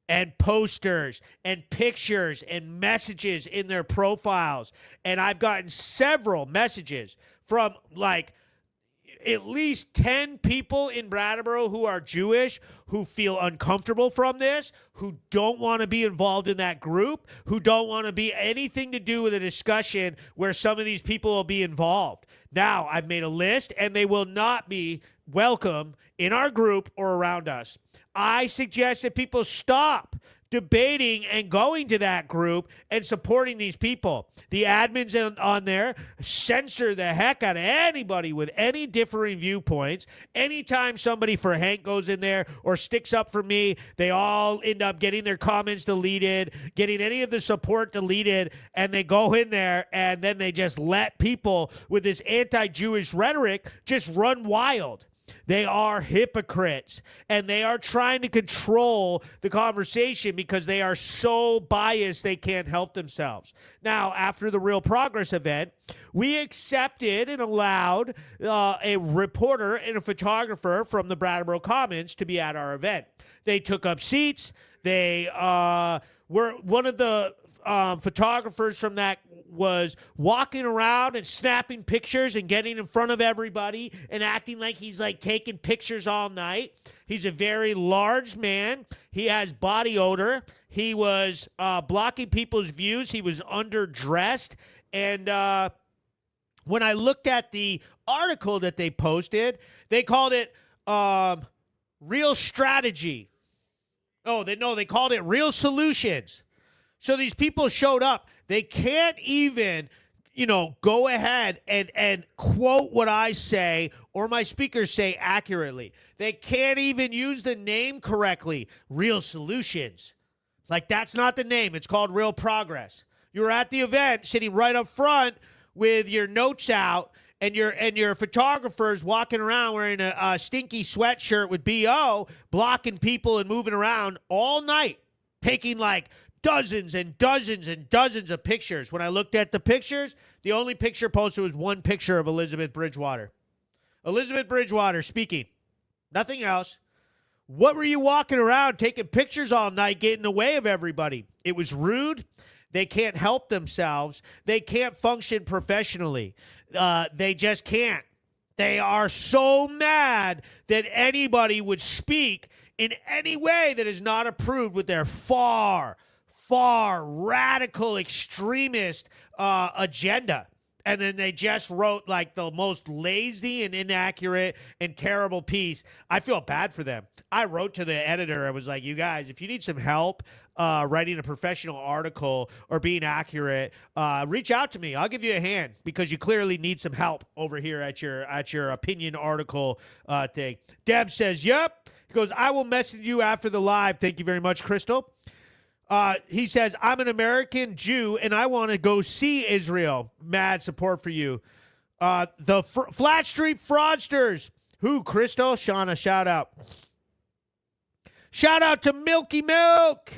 and posters and pictures and messages in their profiles. And I've gotten several messages from like at least 10 people in Brattleboro who are Jewish, who feel uncomfortable from this, who don't want to be involved in that group, who don't want to be anything to do with a discussion where some of these people will be involved. Now, I've made a list, and they will not be welcome in our group or around us. I suggest that people stop debating and going to that group and supporting these people. The admins on there censor the heck out of anybody with any differing viewpoints. Anytime somebody for Hank goes in there or sticks up for me, they all end up getting their comments deleted, getting any of the support deleted, and they go in there and then they just let people with this anti-Jewish rhetoric just run wild. They are hypocrites, and they are trying to control the conversation because they are so biased they can't help themselves. Now, after the Real Progress event, we accepted and allowed a reporter and a photographer from the Brattleboro Commons to be at our event. They took up seats. They were one of the photographers from that was walking around and snapping pictures and getting in front of everybody and acting like he's like taking pictures all night. He's a very large man. He has body odor. He was blocking people's views. He was underdressed. And when I looked at the article that they posted, they called it Real Strategy. They called it Real Solutions. So these people showed up. They can't even, go ahead and quote what I say or my speakers say accurately. They can't even use the name correctly. Real Solutions. Like, that's not the name. It's called Real Progress. You were at the event sitting right up front with your notes out and your photographer's walking around wearing a stinky sweatshirt with BO, blocking people and moving around all night, taking like dozens and dozens and dozens of pictures. When I looked at the pictures, the only picture posted was one picture of Elizabeth Bridgewater. Elizabeth Bridgewater speaking. Nothing else. What were you walking around taking pictures all night, getting in the way of everybody? It was rude. They can't help themselves. They can't function professionally. They just can't. They are so mad that anybody would speak in any way that is not approved with their far radical extremist agenda. And then they just wrote like the most lazy and inaccurate and terrible piece. I feel bad for them. I wrote to the editor. I was like, you guys, if you need some help writing a professional article or being accurate, reach out to me. I'll give you a hand because you clearly need some help over here at your opinion article thing. Deb says, yep. He goes, I will message you after the live. Thank you very much, Crystal. He says, I'm an American Jew, and I want to go see Israel. Mad support for you. The Flat Street Fraudsters. Who, Crystal? Shauna, shout out. Shout out to Milky Milk.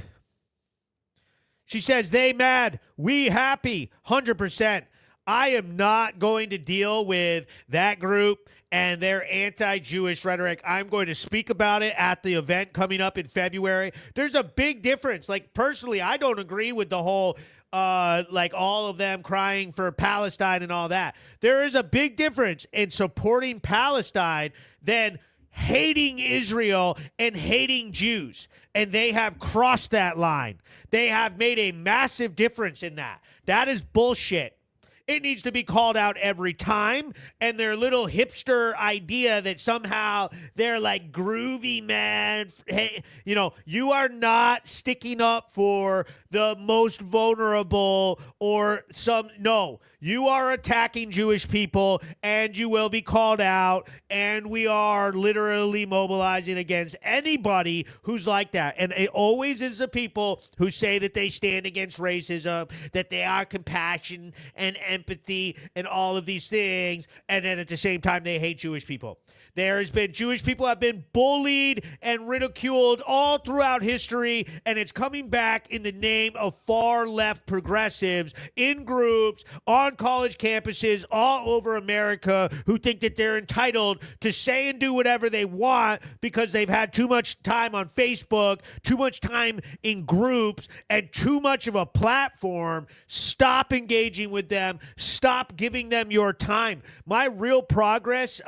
She says, they mad. We happy. 100%. I am not going to deal with that group and their anti-Jewish rhetoric. I'm going to speak about it at the event coming up in February. There's a big difference. Like, personally, I don't agree with the whole, like, all of them crying for Palestine and all that. There is a big difference in supporting Palestine than hating Israel and hating Jews. And they have crossed that line. They have made a massive difference in that. That is bullshit. It needs to be called out every time. And their little hipster idea that somehow they're like groovy, man. Hey, you know, you are not sticking up for the most vulnerable or some. No, you are attacking Jewish people and you will be called out. And we are literally mobilizing against anybody who's like that. And it always is the people who say that they stand against racism, that they are compassion and empathy and all of these things, and then at the same time they hate Jewish people. Jewish people have been bullied and ridiculed all throughout history, and it's coming back in the name of far left progressives in groups on college campuses all over America who think that they're entitled to say and do whatever they want because they've had too much time on Facebook, too much time in groups, and too much of a platform. Stop engaging with them. Stop giving them your time. My Real Progress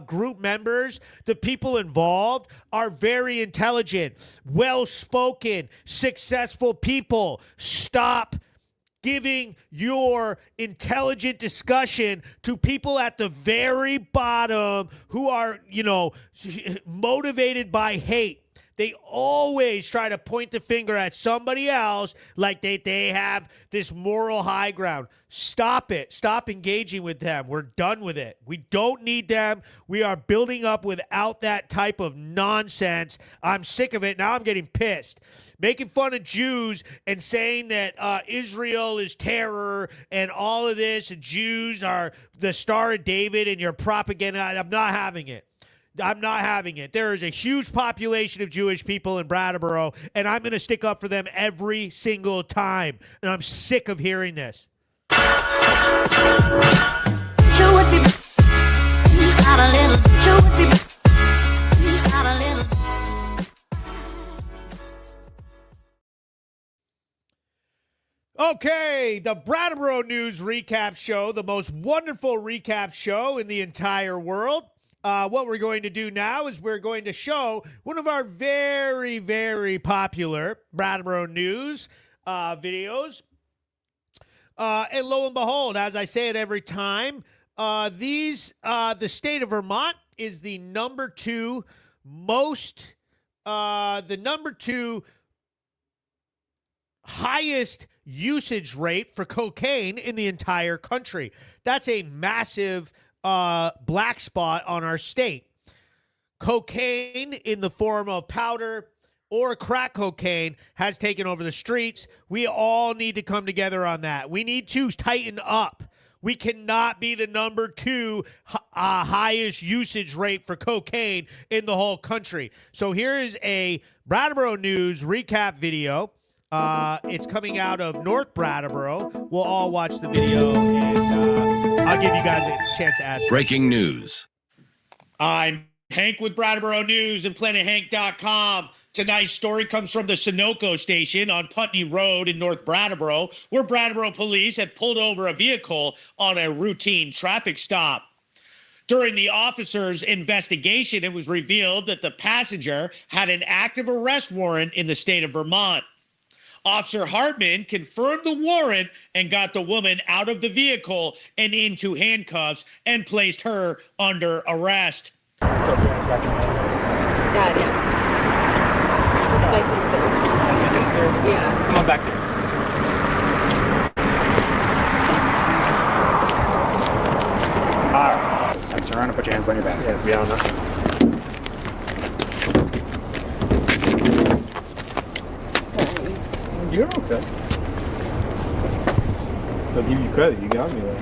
group members, the people involved, are very intelligent, well-spoken, successful people. Stop giving your intelligent discussion to people at the very bottom who are, you know, motivated by hate. They always try to point the finger at somebody else like they have this moral high ground. Stop it. Stop engaging with them. We're done with it. We don't need them. We are building up without that type of nonsense. I'm sick of it. Now I'm getting pissed. Making fun of Jews and saying that Israel is terror and all of this, and Jews are the Star of David and your propaganda. I'm not having it. I'm not having it. There is a huge population of Jewish people in Brattleboro, and I'm going to stick up for them every single time. And I'm sick of hearing this. Okay, the Brattleboro News Recap Show, the most wonderful recap show in the entire world. What we're going to do now is we're going to show one of our very, very popular Brattleboro News videos. And lo and behold, as I say it every time, the state of Vermont is the number two highest usage rate for cocaine in the entire country. That's a massive black spot on our state. Cocaine in the form of powder or crack cocaine has taken over the streets. We all need to come together on that. We need to tighten up. We cannot be the number two highest usage rate for cocaine in the whole country. So here is a Brattleboro News recap video. It's coming out of North Brattleboro. We'll all watch the video, and I'll give you guys a chance to ask. Breaking news. I'm Hank with Brattleboro News and PlanetHank.com. Tonight's story comes from the Sunoco station on Putney Road in North Brattleboro, where Brattleboro police had pulled over a vehicle on a routine traffic stop. During the officer's investigation, it was revealed that the passenger had an active arrest warrant in the state of Vermont. Officer Hartman confirmed the warrant and got the woman out of the vehicle and into handcuffs and placed her under arrest. Yeah. Come on back here. Turn around and put your hands behind your back. Yeah, beyond that. You're okay. I'll give you credit. You got me there.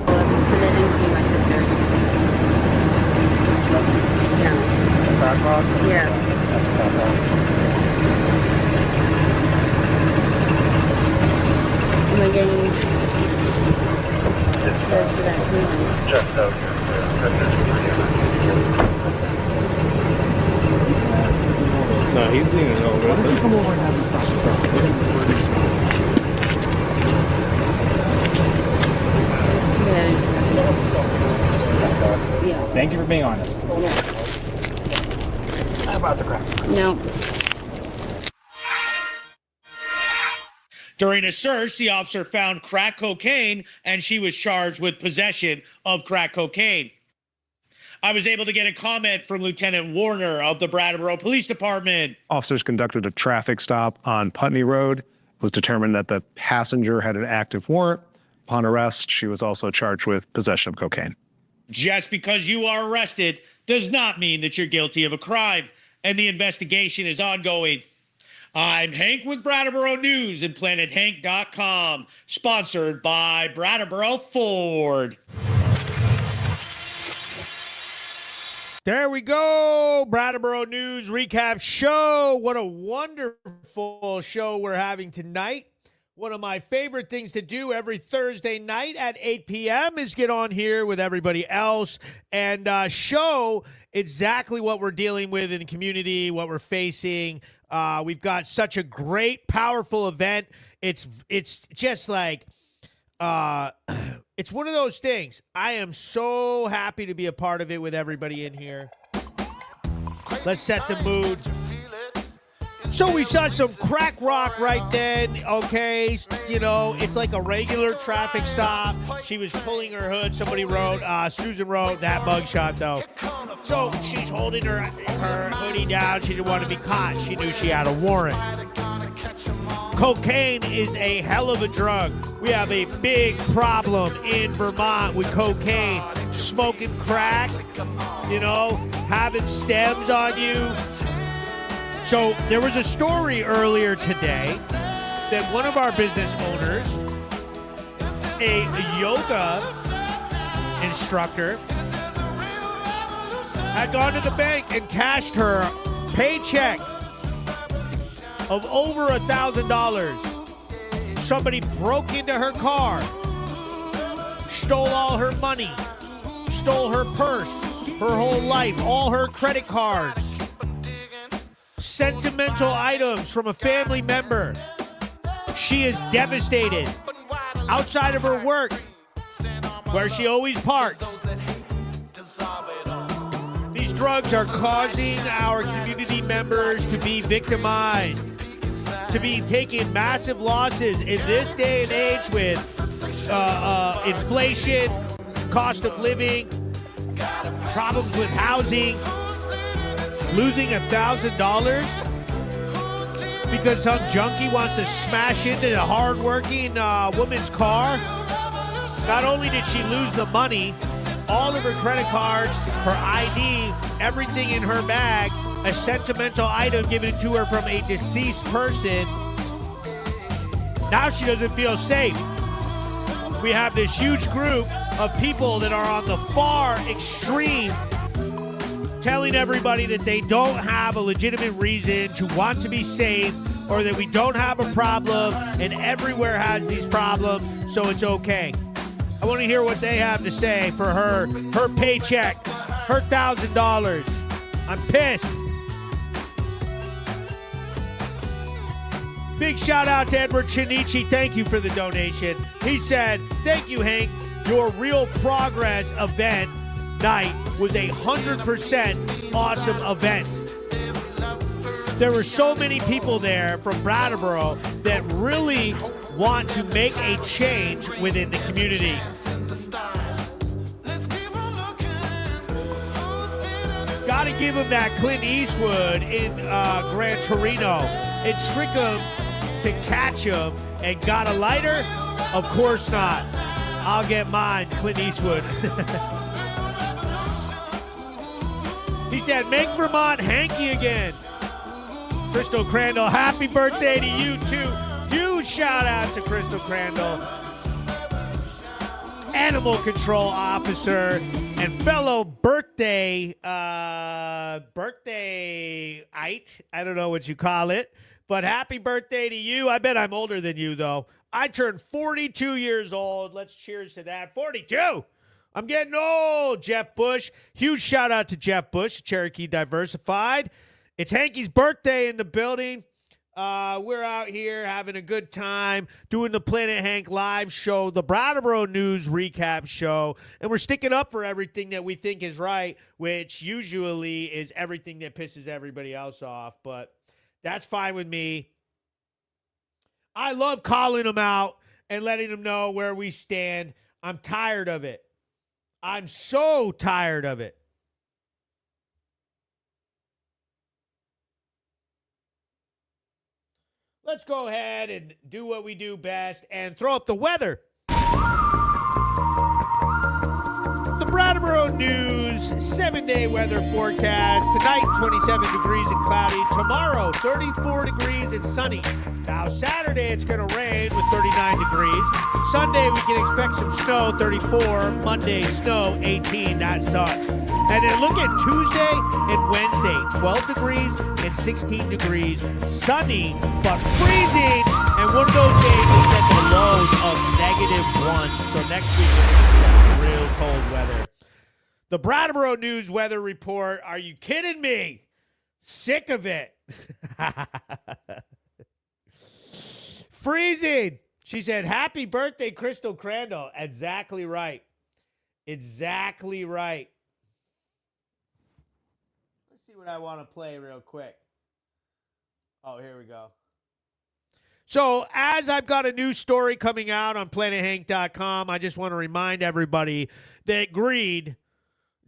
Well, I was pretending to be my sister. No. Is this a crack rock? Yes. That's a crack rock. Am I getting for that cleaning? Just out here. No, he's leaning over. Come over and have him stop the truck. Yeah. Thank you for being honest. How about the crack? No. During a search, the officer found crack cocaine, and she was charged with possession of crack cocaine. I was able to get a comment from Lieutenant Warner of the Brattleboro Police Department. Officers conducted a traffic stop on Putney Road. It was determined that the passenger had an active warrant. Upon arrest, she was also charged with possession of cocaine. Just because you are arrested does not mean that you're guilty of a crime, and the investigation is ongoing. I'm Hank with Brattleboro News and PlanetHank.com, sponsored by Brattleboro Ford. There we go. Brattleboro News Recap Show. What a wonderful show we're having tonight. One of my favorite things to do every Thursday night at 8 p.m. is get on here with everybody else and show exactly what we're dealing with in the community, what we're facing. We've got such a great, powerful event. It's just like, it's one of those things. I am so happy to be a part of it with everybody in here. Let's set the mood. So we saw some crack rock right then, okay? You know, it's like a regular traffic stop. She was pulling her hood. Somebody wrote, Susan wrote that mugshot, though. So she's holding her hoodie down. She didn't want to be caught. She knew she had a warrant. Cocaine is a hell of a drug. We have a big problem in Vermont with cocaine. Smoking crack, you know, having stems on you. So there was a story earlier today that one of our business owners, a yoga instructor, had gone to the bank and cashed her paycheck of over $1,000. Somebody broke into her car, stole all her money, stole her purse, her whole life, all her credit cards. Sentimental items from a family member. She is devastated. Outside of her work, where she always parks. These drugs are causing our community members to be victimized, to be taking massive losses in this day and age with inflation, cost of living, problems with housing. Losing $1,000 because some junkie wants to smash into a hardworking woman's car. Not only did she lose the money, all of her credit cards, her ID, everything in her bag, a sentimental item given to her from a deceased person. Now she doesn't feel safe. We have this huge group of people that are on the far extreme, telling everybody that they don't have a legitimate reason to want to be safe, or that we don't have a problem and everywhere has these problems, so it's okay. I want to hear what they have to say for her paycheck, her $1,000. I'm pissed. Big shout out to Edward Chinichi. Thank you for the donation. He said, thank you, Hank. Your Real Progress event night was 100% awesome event. There were so many people there from Brattleboro that really want to make a change within the community. Got to give him that Clint Eastwood in Gran Torino. It tricked him to catch him and got a lighter? Of course not. I'll get mine, Clint Eastwood. He said, make Vermont hanky again. Crystal Crandall, happy birthday to you too. Huge shout out to Crystal Crandall, animal control officer and fellow birthday-ite. I don't know what you call it, but happy birthday to you. I bet I'm older than you, though. I turned 42 years old. Let's cheers to that. 42. I'm getting old, Jeff Bush. Huge shout out to Jeff Bush, Cherokee Diversified. It's Hanky's birthday in the building. We're out here having a good time doing the Planet Hank live show, the Brattleboro News recap show, and we're sticking up for everything that we think is right, which usually is everything that pisses everybody else off, but that's fine with me. I love calling them out and letting them know where we stand. I'm tired of it. I'm so tired of it. Let's go ahead and do what we do best and throw up the weather. The Brattleboro News 7-day weather forecast. Tonight, 27 degrees and cloudy. Tomorrow, 34 degrees and sunny. Now, Saturday, it's going to rain with 39 degrees. Sunday, we can expect some snow, 34. Monday, snow, 18. That sucks. And then look at Tuesday and Wednesday, 12 degrees and 16 degrees. Sunny, but freezing. And one of those days is at the lows of -1. So next week, we're going to get real cold weather. The Brattleboro News weather report. Are you kidding me? Sick of it. Freezing. She said, happy birthday, Crystal Crandall. Exactly right. Exactly right. Let's see what I want to play real quick. Oh, here we go. So as I've got a new story coming out on planethank.com, I just want to remind everybody that greed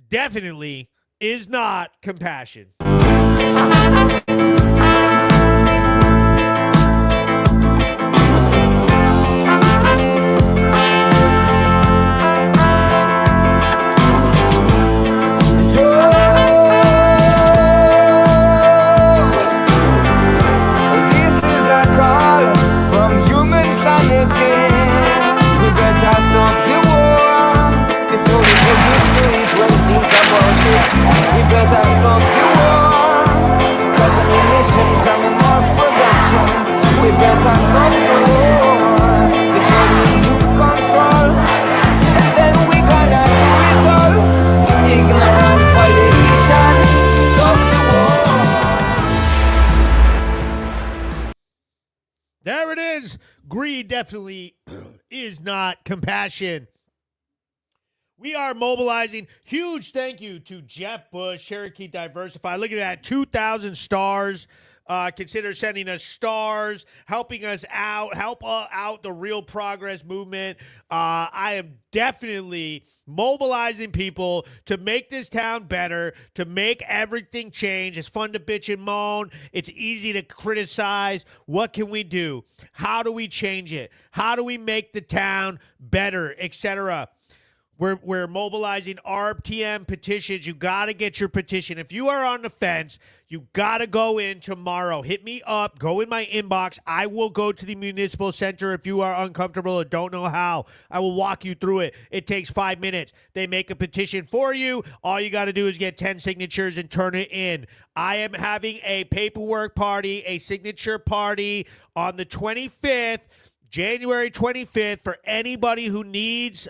definitely is not compassion. We better stop the war, 'cause ammunition coming mass production. We better stop the war before we lose control, and then we gonna do it all. Ignorant politician, stop the war. There it is. Greed definitely is not compassion. We are mobilizing. Huge thank you to Jeff Bush, Cherokee Diversified. Look at that, 2,000 stars. Consider sending us stars, helping us out, help out the Real Progress movement. I am definitely mobilizing people to make this town better, to make everything change. It's fun to bitch and moan. It's easy to criticize. What can we do? How do we change it? How do we make the town better, etc.? We're mobilizing RTM petitions. You got to get your petition. If you are on the fence, you got to go in tomorrow. Hit me up. Go in my inbox. I will go to the municipal center if you are uncomfortable or don't know how. I will walk you through it. It takes 5 minutes. They make a petition for you. All you got to do is get 10 signatures and turn it in. I am having a paperwork party, a signature party on the 25th, January 25th, for anybody who needs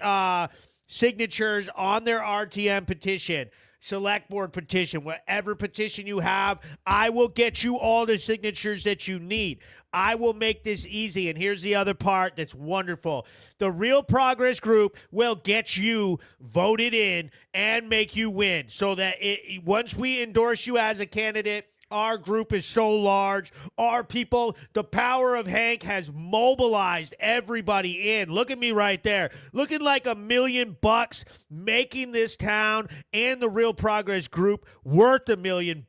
signatures on their RTM petition. select board petition, whatever petition you have, I will get you all the signatures that you need. I will make this easy. And here's the other part that's wonderful. The Real Progress Group will get you voted in and make you win so that once we endorse you as a candidate, our group is so large. Our people, the power of Hank has mobilized everybody in. Look at me right there. Looking like $1 million, making this town and the Real Progress Group worth $1 million,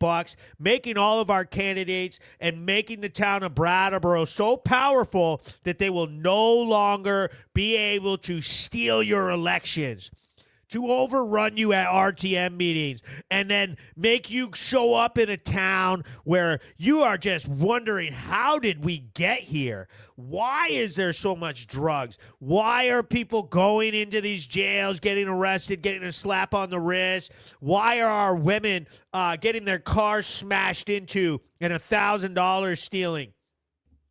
making all of our candidates and making the town of Brattleboro so powerful that they will no longer be able to steal your elections, to overrun you at RTM meetings, and then make you show up in a town where you are just wondering, how did we get here? Why is there so much drugs? Why are people going into these jails, getting arrested, getting a slap on the wrist? Why are our women getting their cars smashed into and $1,000 stealing?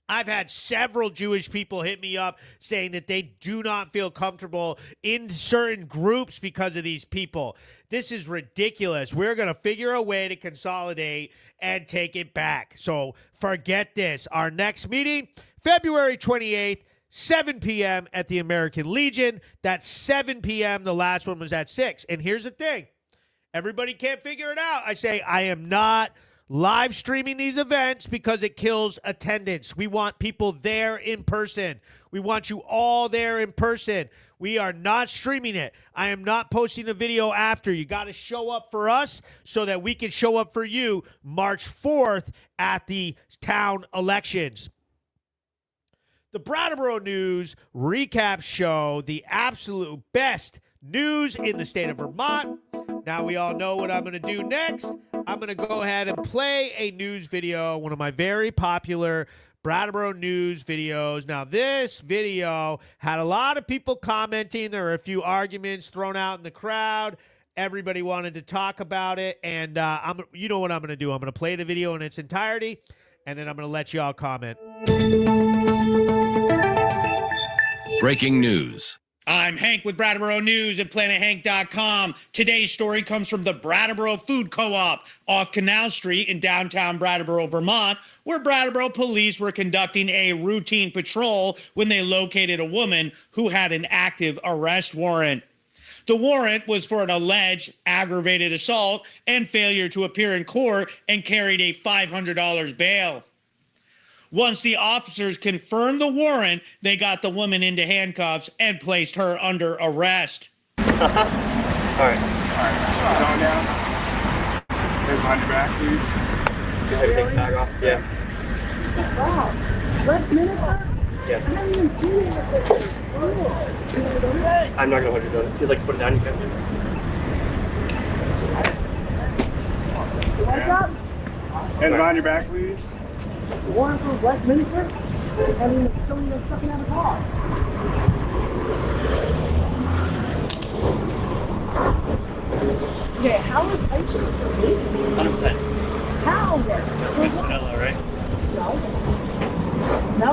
I've had several Jewish people hit me up saying that they do not feel comfortable in certain groups because of these people. This is ridiculous. We're going to figure a way to consolidate and take it back. So forget this. Our next meeting, February 28th, 7 p.m. at the American Legion. That's 7 p.m. The last one was at 6. And here's the thing. Everybody can't figure it out. I say I am not live streaming these events because it kills attendance. We want people there in person. We want you all there in person. We are not streaming it. I am not posting a video after. You got to show up for us so that we can show up for you March 4th at the town elections. The Brattleboro News recap show, the absolute best news in the state of Vermont. Now we all know what I'm going to do next. I'm going to go ahead and play a news video, one of my very popular Brattleboro News videos. Now, this video had a lot of people commenting. There were a few arguments thrown out in the crowd. Everybody wanted to talk about it, and you know what I'm going to do. I'm going to play the video in its entirety, and then I'm going to let you all comment. Breaking news. I'm Hank with Brattleboro News at PlanetHank.com. Today's story comes from the Brattleboro Food Co-op off Canal Street in downtown Brattleboro, Vermont, where Brattleboro police were conducting a routine patrol when they located a woman who had an active arrest warrant. The warrant was for an alleged aggravated assault and failure to appear in court and carried a $500 bail. Once the officers confirmed the warrant, they got the woman into handcuffs and placed her under arrest. All right. Down, down. Here's behind your back, please. Just have to take the tag off. Yeah. Wow. Last minute, sir? Yeah. I'm not even doing this with you. I'm not gonna hold you down. If you'd like to put it down, you can. What's up? Hands behind your back, please. Warrant for Westminster? I mean, don't even fucking have a car. Okay, how is ISIS for me? 100%. How? Just Miss Vanilla, right? No. No.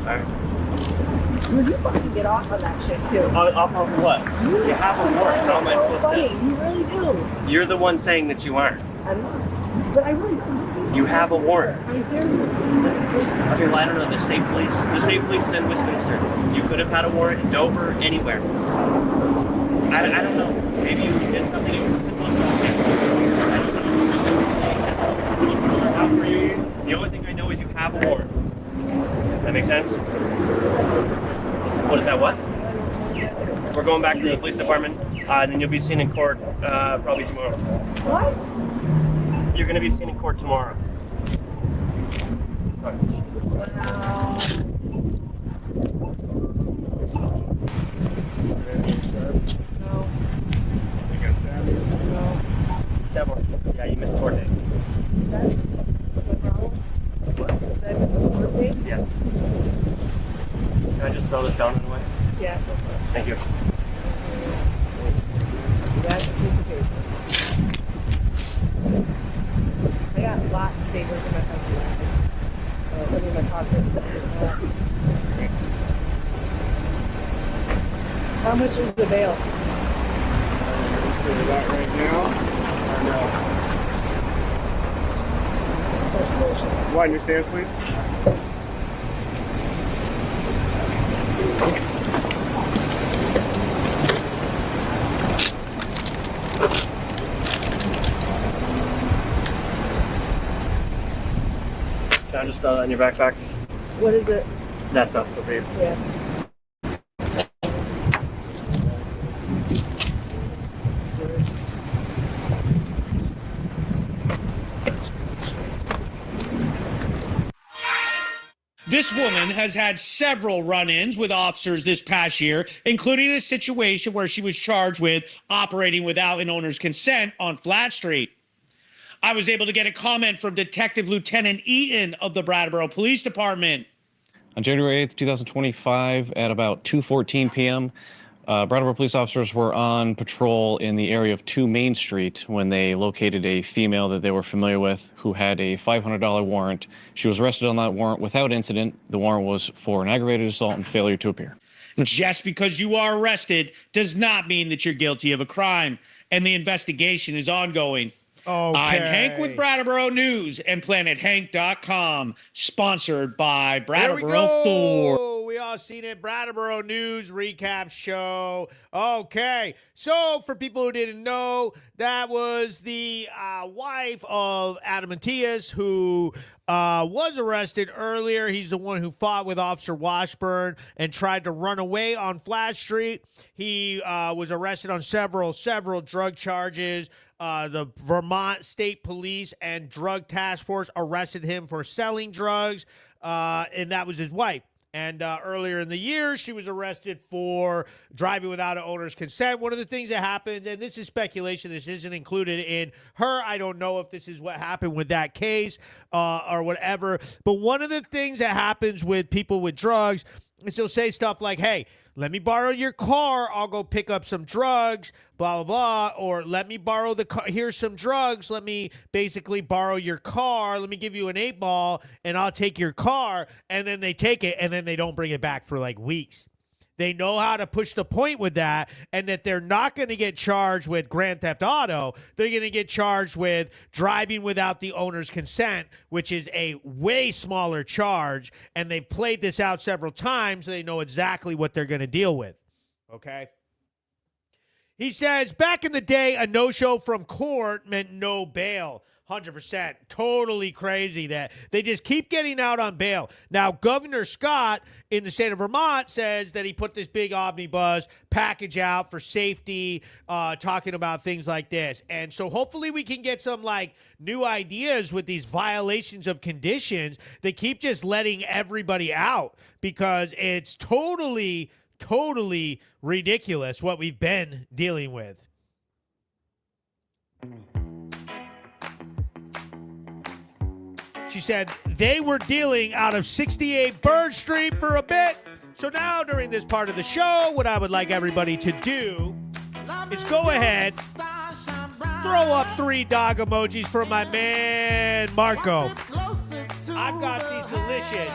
Alright. Would you fucking get off on that shit too? Off of what? You have a warrant. How am I supposed funny. to? You really do. You're the one saying that you aren't. I'm not. But I really don't. You have a warrant. I hear you. Okay, well, I don't know. The state police is in Westminster. You could have had a warrant in Dover, anywhere. I don't know. Maybe you did something. It was a simple assault. I don't know. The only thing I know is you have a warrant. That makes sense? What is that, what? We're going back to the police department, and then you'll be seen in court probably tomorrow. What? You're going to be seen in court tomorrow. Wow. No. You got stabbed? No. Deborah. Yeah, you missed court date. That's the problem. What? That is a court date? Yeah. Can I just throw this down in the way? Yeah. Thank you. That's a piece of paper. I got lots of papers in my pocket. Put in my pocket. How much is the bail? Do that right now. Or no? Widen your stance, please. Can I just throw that in your backpack? What is it? That stuff for you. Yeah. This woman has had several run-ins with officers this past year, including a situation where she was charged with operating without an owner's consent on Flat Street. I was able to get a comment from Detective Lieutenant Eaton of the Brattleboro Police Department. On January 8th, 2025, at about 2:14 p.m., Brattleboro police officers were on patrol in the area of 2 Main Street when they located a female that they were familiar with who had a $500 warrant. She was arrested on that warrant without incident. The warrant was for an aggravated assault and failure to appear. Just because you are arrested does not mean that you're guilty of a crime, and the investigation is ongoing. Okay. I'm Hank with Brattleboro News and PlanetHank.com, sponsored by Brattleboro Ford. We all seen it. Brattleboro News recap show. Okay. So for people who didn't know, that was the wife of Adam Matias, who was arrested earlier. He's the one who fought with Officer Washburn and tried to run away on Flat Street. He was arrested on several drug charges. The Vermont State Police and Drug Task Force arrested him for selling drugs, and that was his wife. And earlier in the year, she was arrested for driving without an owner's consent. One of the things that happened, and this is speculation, this isn't included in her. I don't know if this is what happened with that case or whatever. But one of the things that happens with people with drugs is they'll say stuff like, hey, let me borrow your car. I'll go pick up some drugs, blah, blah, blah. Or let me borrow the car. Here's some drugs. Let me basically borrow your car. Let me give you an 8-ball and I'll take your car. And then they take it and then they don't bring it back for like weeks. They know how to push the point with that, and that they're not going to get charged with Grand Theft Auto. They're going to get charged with driving without the owner's consent, which is a way smaller charge. And they've played this out several times, so they know exactly what they're going to deal with. Okay? He says, back in the day, a no-show from court meant no bail. 100%. Totally crazy that they just keep getting out on bail. Now, Governor Scott in the state of Vermont says that he put this big omnibus package out for safety, talking about things like this. And so hopefully we can get some like new ideas with these violations of conditions. They keep just letting everybody out because it's totally ridiculous what we've been dealing with. She said they were dealing out of 68 Bird Street for a bit. So now during this part of the show, what I would like everybody to do is go ahead, throw up 3 dog emojis for my man, Marco. I've got these delicious,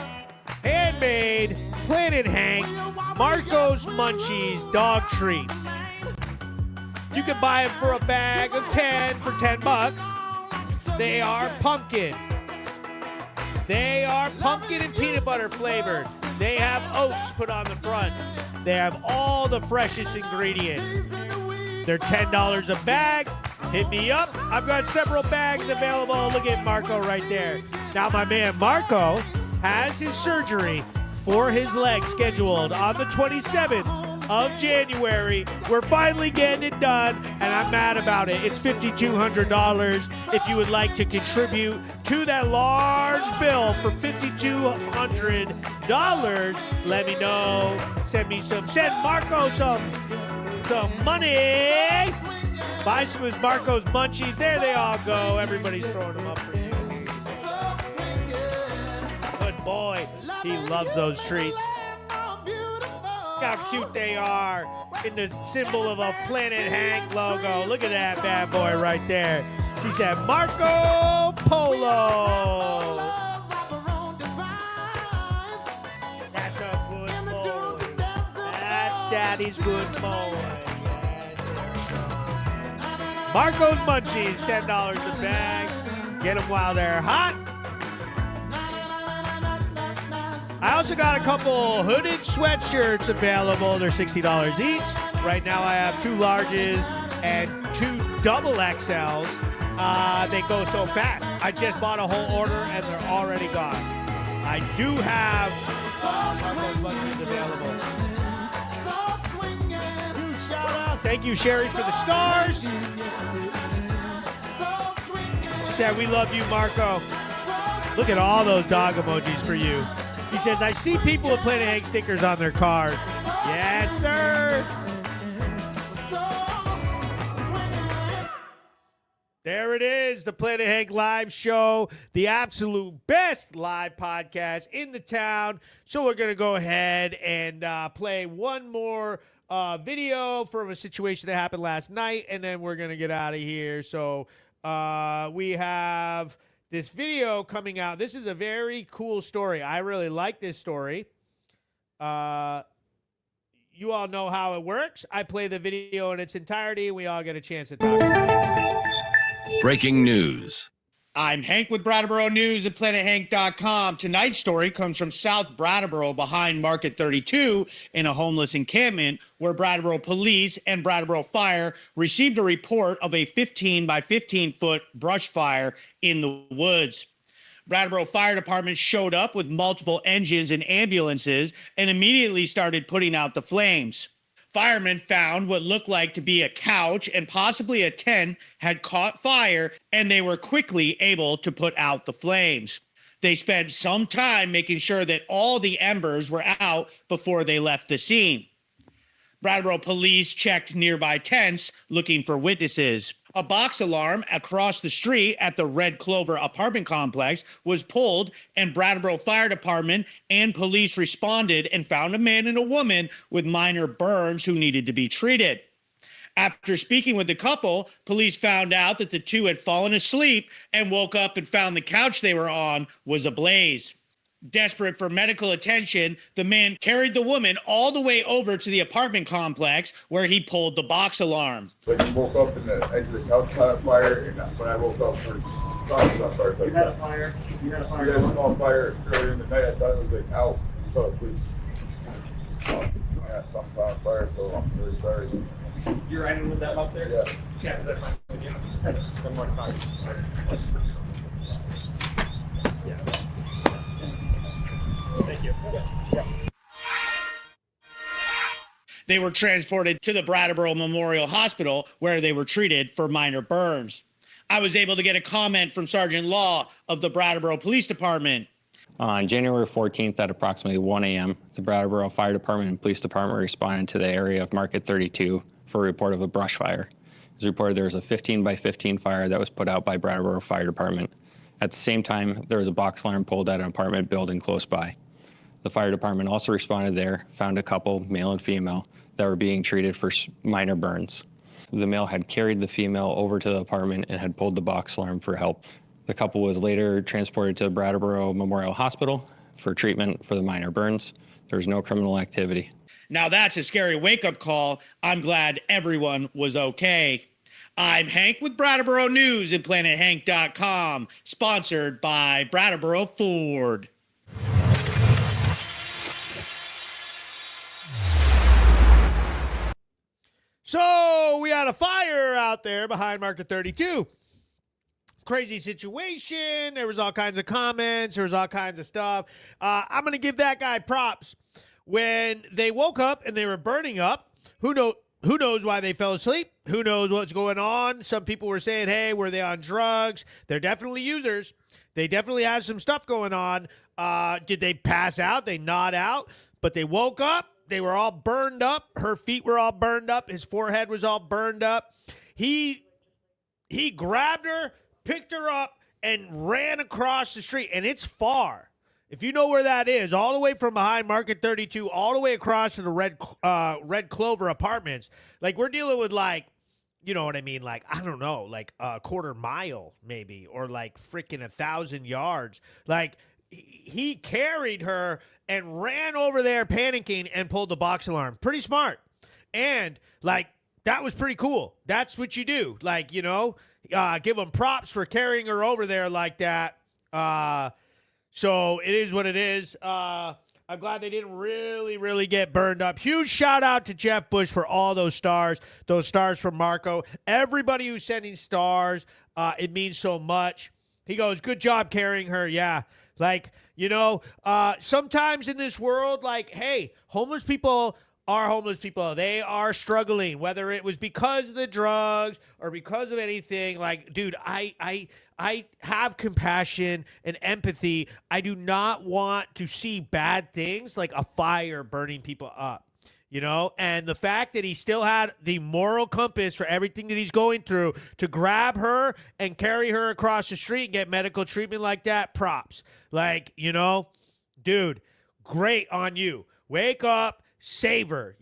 handmade, Planet Hank, Marco's Munchies dog treats. You can buy them for a bag of 10 for $10. They are pumpkin. They are pumpkin and peanut butter flavored. They have oats put on the front. They have all the freshest ingredients. They're $10 a bag. Hit me up. I've got several bags available. Look at Marco right there. Now my man Marco has his surgery for his leg scheduled on the 27th of January. We're finally getting it done, and I'm mad about it. It's $5,200. If you would like to contribute to that large bill for $5,200, let me know. Send Marco some money. Buy some of Marco's Munchies. There they all go. Everybody's throwing them up for you. Good boy. He loves those treats. Look how cute they are in the symbol of a Planet Hank logo. Look at that bad boy right there. She said, Marco Polo. That's a good boy. That's Daddy's good boy. Marco's Munchies, $10 a bag. Get them while they're hot. I also got a couple hooded sweatshirts available. They're $60 each. Right now I have 2 larges and 2 double XLs. They go so fast. I just bought a whole order and they're already gone. I do have Marco's Munchies available. Huge shout out. Thank you, Sherry, for the stars. Said we love you, Marco. Look at all those dog emojis for you. He says, I see people with Planet Hank stickers on their cars. Yes, sir. There it is, the Planet Hank live show, the absolute best live podcast in the town. So we're going to go ahead and play one more video from a situation that happened last night, and then we're going to get out of here. So we have this video coming out. This is a very cool story. I really like this story. You all know how it works. I play the video in its entirety, and we all get a chance to talk about it. Breaking news. I'm Hank with Brattleboro News at PlanetHank.com. Tonight's story comes from South Brattleboro behind Market 32 in a homeless encampment where Brattleboro Police and Brattleboro Fire received a report of a 15 by 15 foot brush fire in the woods. Brattleboro Fire Department showed up with multiple engines and ambulances and immediately started putting out the flames. Firemen found what looked like to be a couch and possibly a tent had caught fire, and they were quickly able to put out the flames. They spent some time making sure that all the embers were out before they left the scene. Brattleboro police checked nearby tents looking for witnesses. A box alarm across the street at the Red Clover apartment complex was pulled, and Brattleboro Fire Department and police responded and found a man and a woman with minor burns who needed to be treated. After speaking with the couple, police found out that the two had fallen asleep and woke up and found the couch they were on was ablaze. Desperate for medical attention, the man carried the woman all the way over to the apartment complex where he pulled the box alarm. Like you woke up and the edge of the couch caught on fire, and when I woke up, the couch was on fire. You had a fire? You had a fire? We had a small fire earlier in the night. I thought it was like out. I fell asleep. Yeah, something caught on fire, so I'm really sorry. You're riding with that up there? Yeah. Yeah, that's fine with you. One more time. Yeah. Thank you. Yeah. They were transported to the Brattleboro Memorial Hospital where they were treated for minor burns. I was able to get a comment from Sergeant Law of the Brattleboro Police Department. On January 14th at approximately 1 a.m., the Brattleboro Fire Department and Police Department responded to the area of Market 32 for a report of a brush fire. It was reported there was a 15 by 15 fire that was put out by Brattleboro Fire Department. At the same time, there was a box alarm pulled at an apartment building close by. The fire department also responded there, found a couple, male and female, that were being treated for minor burns. The male had carried the female over to the apartment and had pulled the box alarm for help. The couple was later transported to Brattleboro Memorial Hospital for treatment for the minor burns. There was no criminal activity. Now that's a scary wake-up call. I'm glad everyone was okay. I'm Hank with Brattleboro News at PlanetHank.com, sponsored by Brattleboro Ford. So we had a fire out there behind Market 32. Crazy situation. There was all kinds of comments. There was all kinds of stuff. I'm going to give that guy props. When they woke up and they were burning up, who knows why they fell asleep? Who knows what's going on? Some people were saying, hey, were they on drugs? They're definitely users. They definitely have some stuff going on. Did they pass out? They nod out, but they woke up. They were all burned up. Her feet were all burned up. His forehead was all burned up. He grabbed her, picked her up, and ran across the street. And it's far. If you know where that is, all the way from behind Market 32, all the way across to the Red Clover apartments. Like, we're dealing with, like, you know what I mean? Like, I don't know, like a quarter mile maybe, or like freaking 1,000 yards. Like, he carried her and ran over there panicking and pulled the box alarm. Pretty smart. And, like, that was pretty cool. That's what you do. Like, give them props for carrying her over there like that. So it is what it is. I'm glad they didn't really get burned up. Huge shout out to Jeff Bush for all those stars from Marco. Everybody who's sending stars, it means so much. He goes, good job carrying her. Yeah. Like, sometimes in this world, like, hey, homeless people are homeless people. They are struggling, whether it was because of the drugs or because of anything. Like, dude, I have compassion and empathy. I do not want to see bad things like a fire burning people up, and the fact that he still had the moral compass for everything that he's going through to grab her and carry her across the street and get medical treatment like that, props. Like, dude, great on you. Wake up. Save her,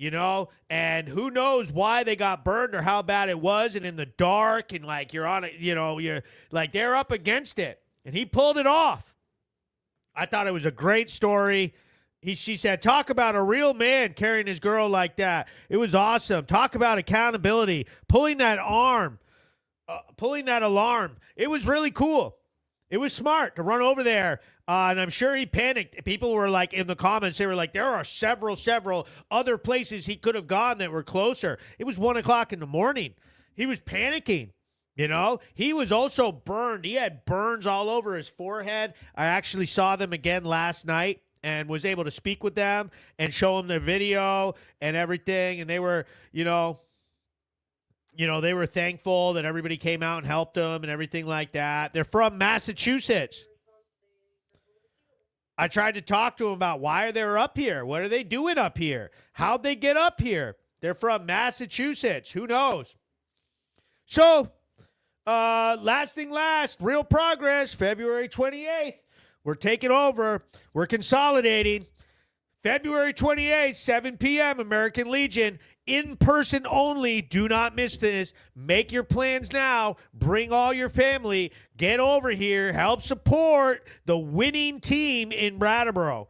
and who knows why they got burned or how bad it was, and in the dark, and like you're on it, you're like they're up against it, and he pulled it off. I thought it was a great story. She said, talk about a real man carrying his girl like that. It was awesome. Talk about accountability, pulling that alarm. It was really cool. It was smart to run over there, and I'm sure he panicked. People were like, in the comments, they were like, there are several other places he could have gone that were closer. It was 1 o'clock in the morning. He was panicking, He was also burned. He had burns all over his forehead. I actually saw them again last night and was able to speak with them and show them their video and everything, and they were, they were thankful that everybody came out and helped them and everything like that. They're from Massachusetts. I tried to talk to them about why they were up here. What are they doing up here? How'd they get up here? They're from Massachusetts. Who knows? So, last thing last, real progress, February 28th. We're taking over. We're consolidating. February 28th, 7 p.m., American Legion. In person only. Do not miss this. Make your plans now. Bring all your family. Get over here. Help support the winning team in Brattleboro.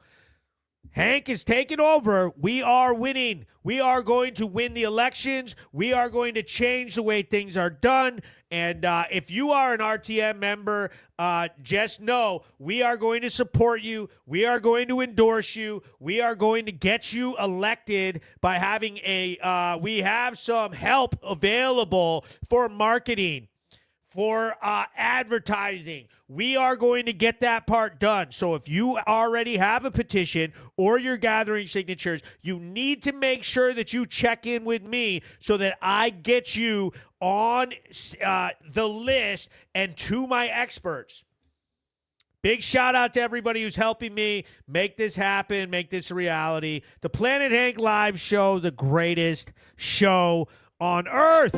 Hank is taking over. We are winning. We are going to win the elections. We are going to change the way things are done. And if you are an RTM member, just know we are going to support you. We are going to endorse you. We are going to get you elected by having we have some help available for marketing, for advertising. We are going to get that part done. So if you already have a petition or you're gathering signatures, you need to make sure that you check in with me so that I get you on the list and to my experts. Big shout out to everybody who's helping me make this happen, make this a reality. The Planet Hank Live Show, the greatest show on earth.